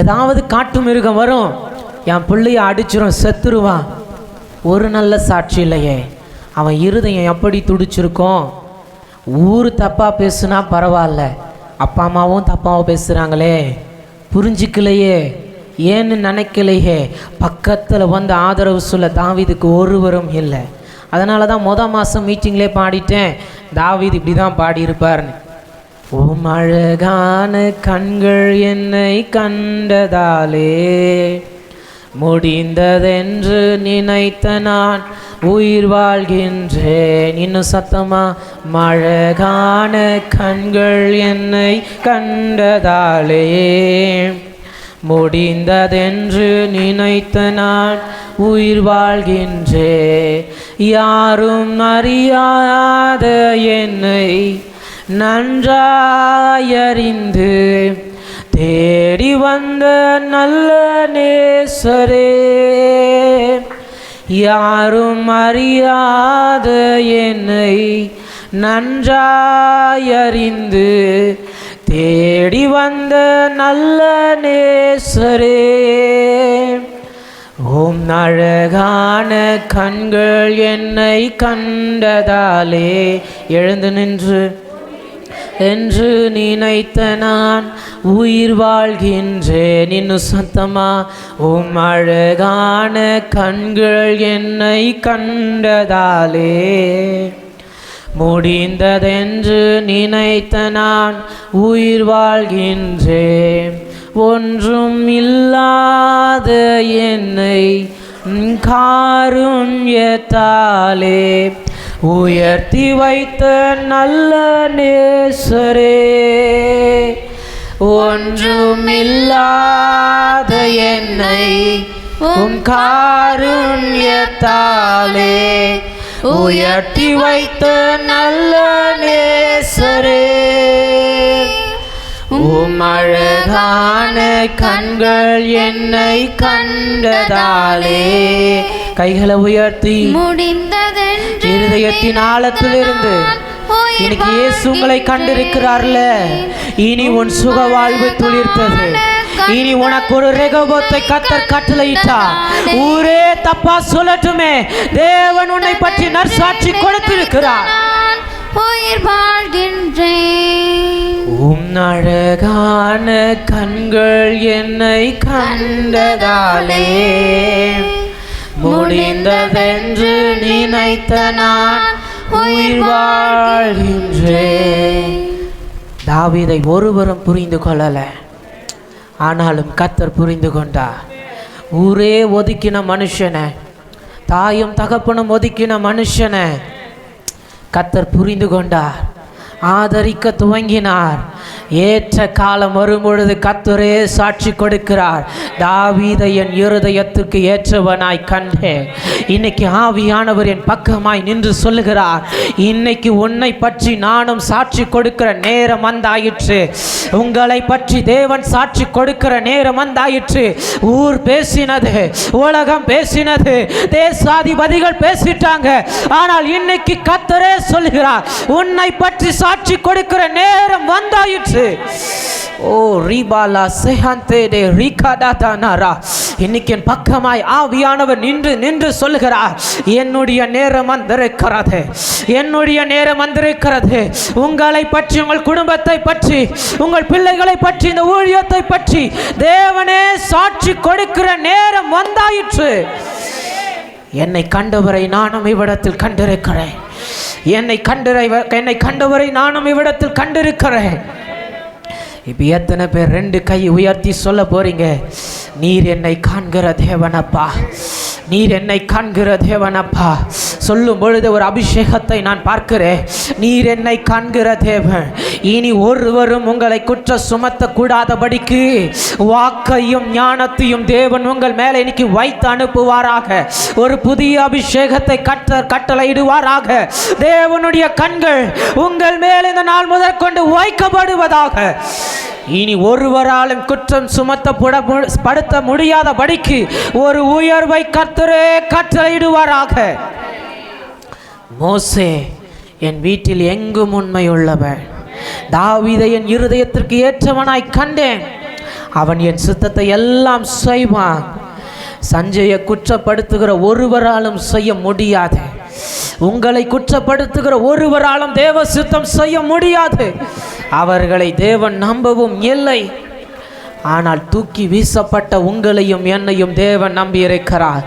ஏதாவது காட்டு மிருகம் வரும், என் பிள்ளைய அடிச்சிடும், செத்துருவான். ஒரு நல்ல சாட்சி இல்லையே. அவன் இருதயம் எப்படி துடிச்சிருக்கோம்? ஊர் தப்பாக பேசுனா பரவாயில்ல, அப்பா அம்மாவும் தப்பாக பேசுகிறாங்களே, புரிஞ்சிக்கலையே, ஏன்னு நினைக்கலையே, பக்கத்தில் வந்து ஆதரவு சொல்ல தாவீதுக்கு ஒருவரும் இல்லை. அதனால தான் மாதம் மீட்டிங்லேயே பாடிட்டேன், தாவீது இப்படி தான் பாடியிருப்பார்னு. ஓம் அழகான கண்கள் என்னை கண்டதாலே முடிந்ததென்று நினைத்த நான் உயிர் வாழ்கின்றேன். இன்னும் சத்தமா, அழகான கண்கள் என்னை கண்டதாலே முடிந்ததென்று நினைத்த நான் உயிர் வாழ்கின்றேன். யாரும் அறியாத என்னை நன்றாயறிந்து தேடி வந்த நல்ல நேசரே, யாரும் அறியாத என்னை நன்றாயறிந்து தேடி வந்த நல்ல நேசரே, ஓம் அழகான கண்கள் என்னை கண்டதாலே. எழுந்து நின்று என்று நினைத்த நான் உயிர் வாழ்கின்றேன். இன்னும் சத்தமா, உம் அழகான கண்கள் என்னை கண்டதாலே முடிந்ததென்று நினைத்த நான் உயிர் வாழ்கின்றேன். ஒன்றும் இல்லாத என்னை காருண்யத்தாலே உயர்த்தி வைத்த நல்ல நேசரே. ஒன்றுமில்லாத என்னை உம் காருண்யத்தாலே உயர்த்தி வைத்த நல்ல நேசரே. உம் அழகான கண்கள் என்னை கண்டதாலே. கைகளை உயர்த்தி முடிந்ததென்று இருதயத்தின் ஆழத்திலிருந்து இன்னைக்கு இயேசு உங்களை கண்டிருக்கிறார்ல. இனி உன் சுக வாழ்வு துளிர்த்தது. இனி உனக்கு ஒரு ரெகோபத்தை கர்த்தர் கட்டளையிட்டார். ஊரே தப்பா சொல்லட்டுமே, தேவன் உன்னை பற்றி நற்சாட்சி கொடுத்திருக்கிறார். உயிர் வாழ்கின்றேன். உம் அழகான கண்கள் என்னை கண்டதாலே முடிந்ததென்று நினைத்த நான் உயிர் வாழ்கின்றேன். தாவீதை ஒருவரும் புரிந்து கொள்ளல, ஆனாலும் கர்த்தர் புரிந்து கொண்டார். ஊரே ஒதுக்கின மனுஷனை, தாயும் தகப்பனும் ஒதுக்கின மனுஷனை கர்த்தர் புரிந்து கொண்டார், ஆதரிக்க துவங்கினார். ஏற்ற காலம் வரும்பொழுது கர்த்தரே சாட்சி கொடுக்கிறார். தாவீதை என் இருதயத்திற்கு ஏற்றவனாய் கண்டேன். இன்னைக்கு ஆவியானவர் என் பக்கமாய் நின்று சொல்லுகிறார், இன்னைக்கு உன்னை பற்றி நானும் சாட்சி கொடுக்கிற நேரம் வந்தாயிற்று. உங்களை பற்றி தேவன் சாட்சி கொடுக்கிற நேரம் வந்தாயிற்று. ஊர் பேசினது, உலகம் பேசினது, தேசாதிபதிகள் பேசிட்டாங்க. ஆனால் இன்னைக்கு கர்த்தரே சொல்லுகிறார், உன்னை பற்றி சாட்சி கொடுக்கிற நேரம் வந்தாயிற்று. ஓ ரீபாலா செஹாந்தே டே ரீகாடாதானாரா. இன்னைக்கு என் பக்கமாய் ஆவியானவர் நின்று நின்று சொல்லுகிறார், என்னுடைய நேரம் வந்திருக்கிறது, என்னுடைய நேரம் வந்திருக்கிறது. உங்களை பற்றி, உங்கள் குடும்பத்தை பற்றி, உங்கள் பிள்ளைகளை பற்றி, இந்த ஊழியத்தை பற்றி தேவனே சாட்சி கொடுக்கிற நேரம் வந்தாயிற்று. என்னை கண்டவரை நானும் இவ்விடத்தில் கண்டிருக்கிறேன். என்னை கண்டவரை நானும் இவ்விடத்தில் கண்டிருக்கிறேன். இப்போ எத்தனை பேர் ரெண்டு கை உயர்த்தி சொல்ல போறீங்க, நீர் என்னை காண்கிற தேவனப்பா, நீர் என்னை காண்கிற தேவனப்பா. சொல்லும் பொழுது ஒரு அபிஷேகத்தை நான் பார்க்கிறேன். நீர் என்னை காண்கிற தேவன். இனி ஒருவரும் உங்களை குற்ற சுமத்த கூடாதபடிக்கு வாக்கையும் ஞானத்தையும் தேவன் உங்கள் மேலே இன்னைக்கு வைத்து அனுப்புவாராக. ஒரு புதிய அபிஷேகத்தை கட்டளையிடுவாராக. தேவனுடைய கண்கள் உங்கள் மேலே இந்த நாள் முதற்கொண்டு வைக்கப்படுவதாக. இனி ஒருவராலும் குற்றம் சுமத்தப்படுத்த முடியாதபடிக்கு ஒரு உயர்வை கர்த்தரே கட்டளையிடுவாராக. மோசே என் வீட்டில் எங்கும் உண்மை உள்ளவன், தாவீதை என் இருதயத்திற்கு ஏற்றவனாய் கண்டேன். அவன் என் சித்தத்தை எல்லாம் செய்வான். சஞ்சயை குற்றப்படுத்துகிற ஒருவராலும் செய்ய முடியாது. உங்களை குற்றப்படுத்துகிற ஒருவராலும் தேவ சித்தம் செய்ய முடியாது. அவர்களை தேவன் நம்பவும் இல்லை. ஆனால் தூக்கி வீசப்பட்ட உங்களையும் என்னையும் தேவன் நம்பி இருக்கிறார்.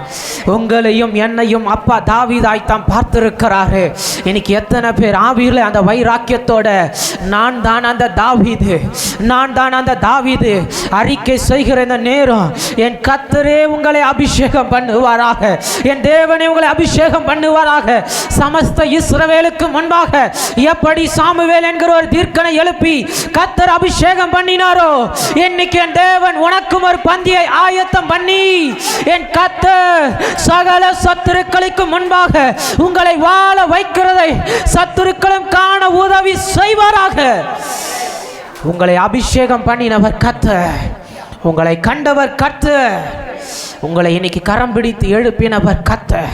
உங்களையும் என்னையும் அப்பா தாவீதாய்த்தான் பார்த்திருக்கிறாரு. இன்னைக்கு எத்தனை பேர் ஆவியில் அந்த வைராக்கியத்தோட நான் தான் அந்த தாவீது, நான் தான் அந்த தாவீது அறிக்கை செய்கிற இந்த நேரம், என் கர்த்தரே உங்களை அபிஷேகம் பண்ணுவாராக, என் தேவனே உங்களை அபிஷேகம் பண்ணுவாராக. சமஸ்த இஸ்ரவேலுக்கு முன்பாக எப்படி சாமுவேல் என்கிற ஒரு தீர்க்கனை எழுப்பி கர்த்தர் அபிஷேகம் பண்ணினாரோ, இன்னைக்கு என் தேவன் உனக்கும் ஒரு பந்தியை ஆயத்தம் பண்ணி என் கர்த்தர் சகல சத்துருக்களுக்கு முன்பாக உங்களை வாழ வைக்கிறதை சத்துருக்களும் காண உதவி செய்வாராக. உங்களை அபிஷேகம் பண்ணினவர் கர்த்தர், உங்களை கண்டவர் கர்த்தர். உங்களை இன்னைக்கு கரம் பிடித்து எழுப்பினவர் கர்த்தர்.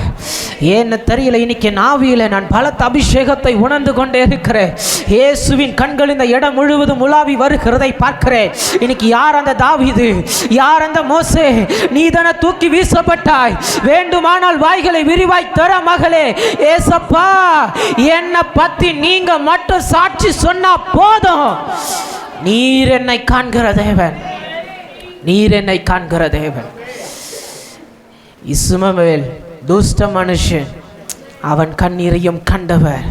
ஏன்னு தெரியல, இன்னைக்கு நாவியில் நான் பலத்த அபிஷேகத்தை உணர்ந்து கொண்டே இருக்கிறேன். இயேசுவின் கண்கள் இந்த இடம் முழுவதும் உலாவி வருகிறதை பார்க்கிறேன். இன்னைக்கு யார் அந்த தாவீது, யார் அந்த மோசே? நீதான தூக்கி வீசப்பட்டாய், வேண்டுமானால் வாய்களை விரிவாய் தர மகளே. ஏசப்பா, என்னை பத்தி நீங்க மட்டும் சாட்சி சொன்னா போதும். நீர் என்னை காண்கிற தேவன், நீர் என்னை காண்கிற தேவன். இஸ்மவேல் துஷ்ட மனுஷன், அவன் கண்ணீரையும் கண்டவர்.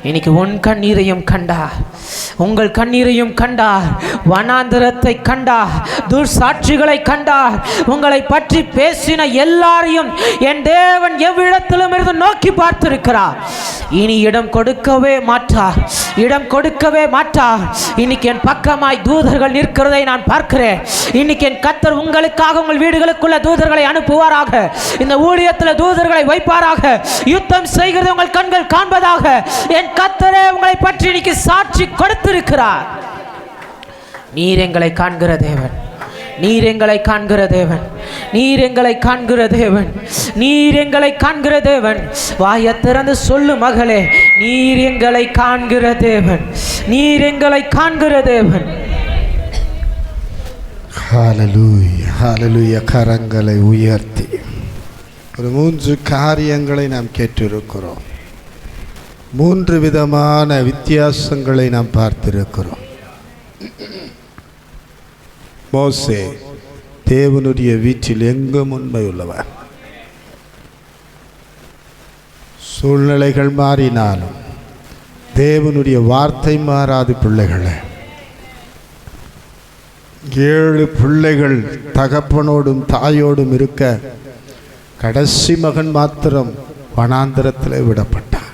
இன்னைக்கு உன் கண்ணீரையும் கண்டார், உங்கள் கண்ணீரையும் கண்டார், வனாந்திரத்தை கண்டார், துர்சாட்சிகளை கண்டார். உங்களை பற்றி பேசின எல்லாரையும் என் தேவன் எவ்விடத்திலும் இருந்து நோக்கி பார்த்திருக்கிறார். இனி இடம் கொடுக்கவே மாட்டார், இடம் கொடுக்கவே மாட்டார். இன்னைக்கு என் பக்கமாய் தூதர்கள் நிற்கிறதை நான் பார்க்கிறேன். இன்னைக்கு என் கர்த்தர் உங்களுக்காக உங்கள் வீடுகளுக்குள்ள தூதர்களை அனுப்புவாராக, இந்த ஊழியத்தில் தூதர்களை வைப்பாராக. யுத்தம் செய்கிறது உங்கள் கண்கள் காண்பதாக. என் கர்த்தரே உங்களை பற்றி இன்னைக்கு சாட்சி கொடுத்திருக்கிறார். நீர் எங்களை காண்கிற தேவன், நீர் எங்களை காண்கிற தேவன், நீர் எங்களை காண்கிற தேவன், நீர் எங்களை காண்கிற தேவன். வாயை திறந்து சொல்லு மகளே, நீர் எங்களை காண்கிற தேவன், நீர் எங்களை காண்கிற தேவன். ஹல்லேலூயா, ஹல்லேலூயா. கரங்களை உயர்த்தி ஒரு 3 காரியங்களை நாம் கேட்டிருக்கிறோம். 3 விதமான வித்தியாசங்களை நாம் பார்த்திருக்கிறோம். மோசே தேவனுடைய வீட்டில் எங்கும் உண்மையுள்ளவர். சூழ்நிலைகள் மாறினாலும் தேவனுடைய வார்த்தை மாறாது. பிள்ளைகளை 7 பிள்ளைகள் தகப்பனோடும் தாயோடும் இருக்க கடைசி மகன் மாத்திரம் வனாந்திரத்தில் விடப்பட்டார்.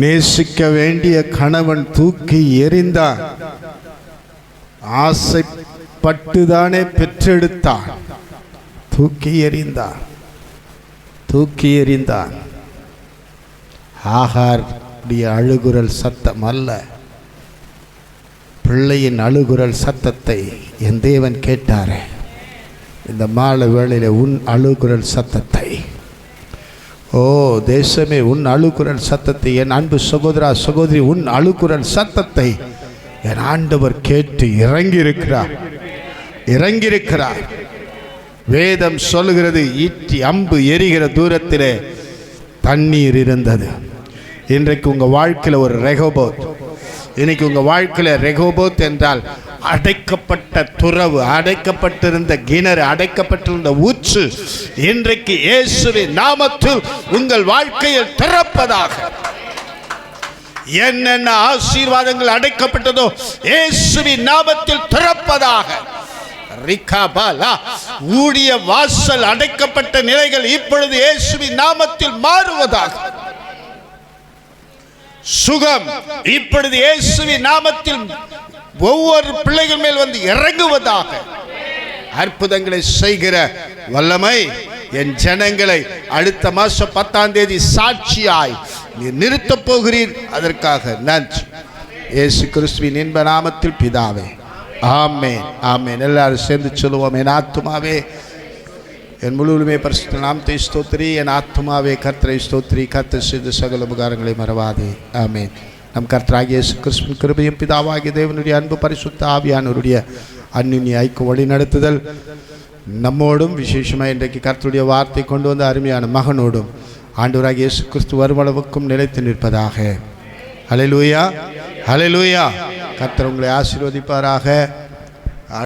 நேசிக்க வேண்டிய கணவன் தூக்கி எறிந்தான். ஆசைப்பட்டுதானே பெற்றெடுத்தான், தூக்கி எறிந்தான், தூக்கி எறிந்தான். ஆகாருடைய அழுகுரல் சத்தம் அல்ல, பிள்ளையின் அழுகுரல் சத்தத்தை என் தேவன் கேட்டாரே. இந்த மாலை வேளையில் உன் அழுகுரல் சத்தத்தை, ஓ தேசமே, உன் அழுகுரல் சத்தத்தை, என் அன்பு சகோதரா சகோதரி, உன் அழுகுரல் சத்தத்தை என் ஆண்டவர் கேட்டு இறங்கியிருக்கிறார், இறங்கியிருக்கிறார். வேதம் சொல்லுகிறது, ஈட்டி அம்பு எரிகிற தூரத்திலே தண்ணீர் இருந்தது. இன்றைக்கு உங்கள் வாழ்க்கையில் ஒரு ரெகோபோத். இன்னைக்கு உங்கள் வாழ்க்கையில் ரெகோபோத் என்றால் அடைக்கப்பட்ட துறவு, அடைக்கப்பட்டிருந்த கிணறு, அடைக்கப்பட்டிருந்த ஊற்று இன்றைக்கு இயேசுவின் நாமத்தில் உங்கள் வாழ்க்கையில் திறப்பதாக. என்னென்ன ஆசீர்வாதங்கள் அடைக்கப்பட்டதோ இயேசுவின் நாமத்தில் திறப்பதாக. ஊழிய வாசல் அடைக்கப்பட்ட நிலைகள் இப்பொழுது இயேசுவின் நாமத்தில் மாறுவதாக. சுகம் இப்பொழுது இயேசுவின் நாமத்தில் ஒவ்வொரு பிள்ளைகள் மேல் வந்து இறங்குவதாக. அற்புதங்களை செய்கிற வல்லமை என் ஜனங்களை அடுத்த மாசம் 10ஆம் தேதி சாட்சியாய் நிறுத்தப் போகிறீர். அதற்காக நன்றி. இயேசு கிறிஸ்துவின் இன்ப நாமத்தில் பிதாவே, ஆமென், ஆமென். எல்லாரும் சேர்ந்து சொல்லுவோம். என் ஆத்துமாவே என் முழுவதுமே பரிசுத்த நாமத்தை ஸ்தோத்திரி, என் ஆத்துமாவே கர்த்தரை ஸ்தோத்திரி, கர்த்தர் செய்த சகல உபகாரங்களை மறவாதே. ஆமென். நம் கர்த்தராகிய இயேசு கிறிஸ்துவின் கிருபையும் பிதாவாகிய தேவனுடைய அன்பு பரிசுத்த ஆவியானவருடைய அன்னிய ஐக்கிய வழி நடத்துதல் நம்மோடும், விசேஷமாக இன்றைக்கு கர்த்தருடைய வார்த்தை கொண்டு வந்த அருமையான மகனோடும் ஆண்டவராகிய இயேசு கிறிஸ்து வருமளவுக்கும் நிலைத்து நிற்பதாக. ஹல்லேலூயா, ஹல்லேலூயா. கர்த்தர் உங்களை ஆசீர்வதிப்பாராக.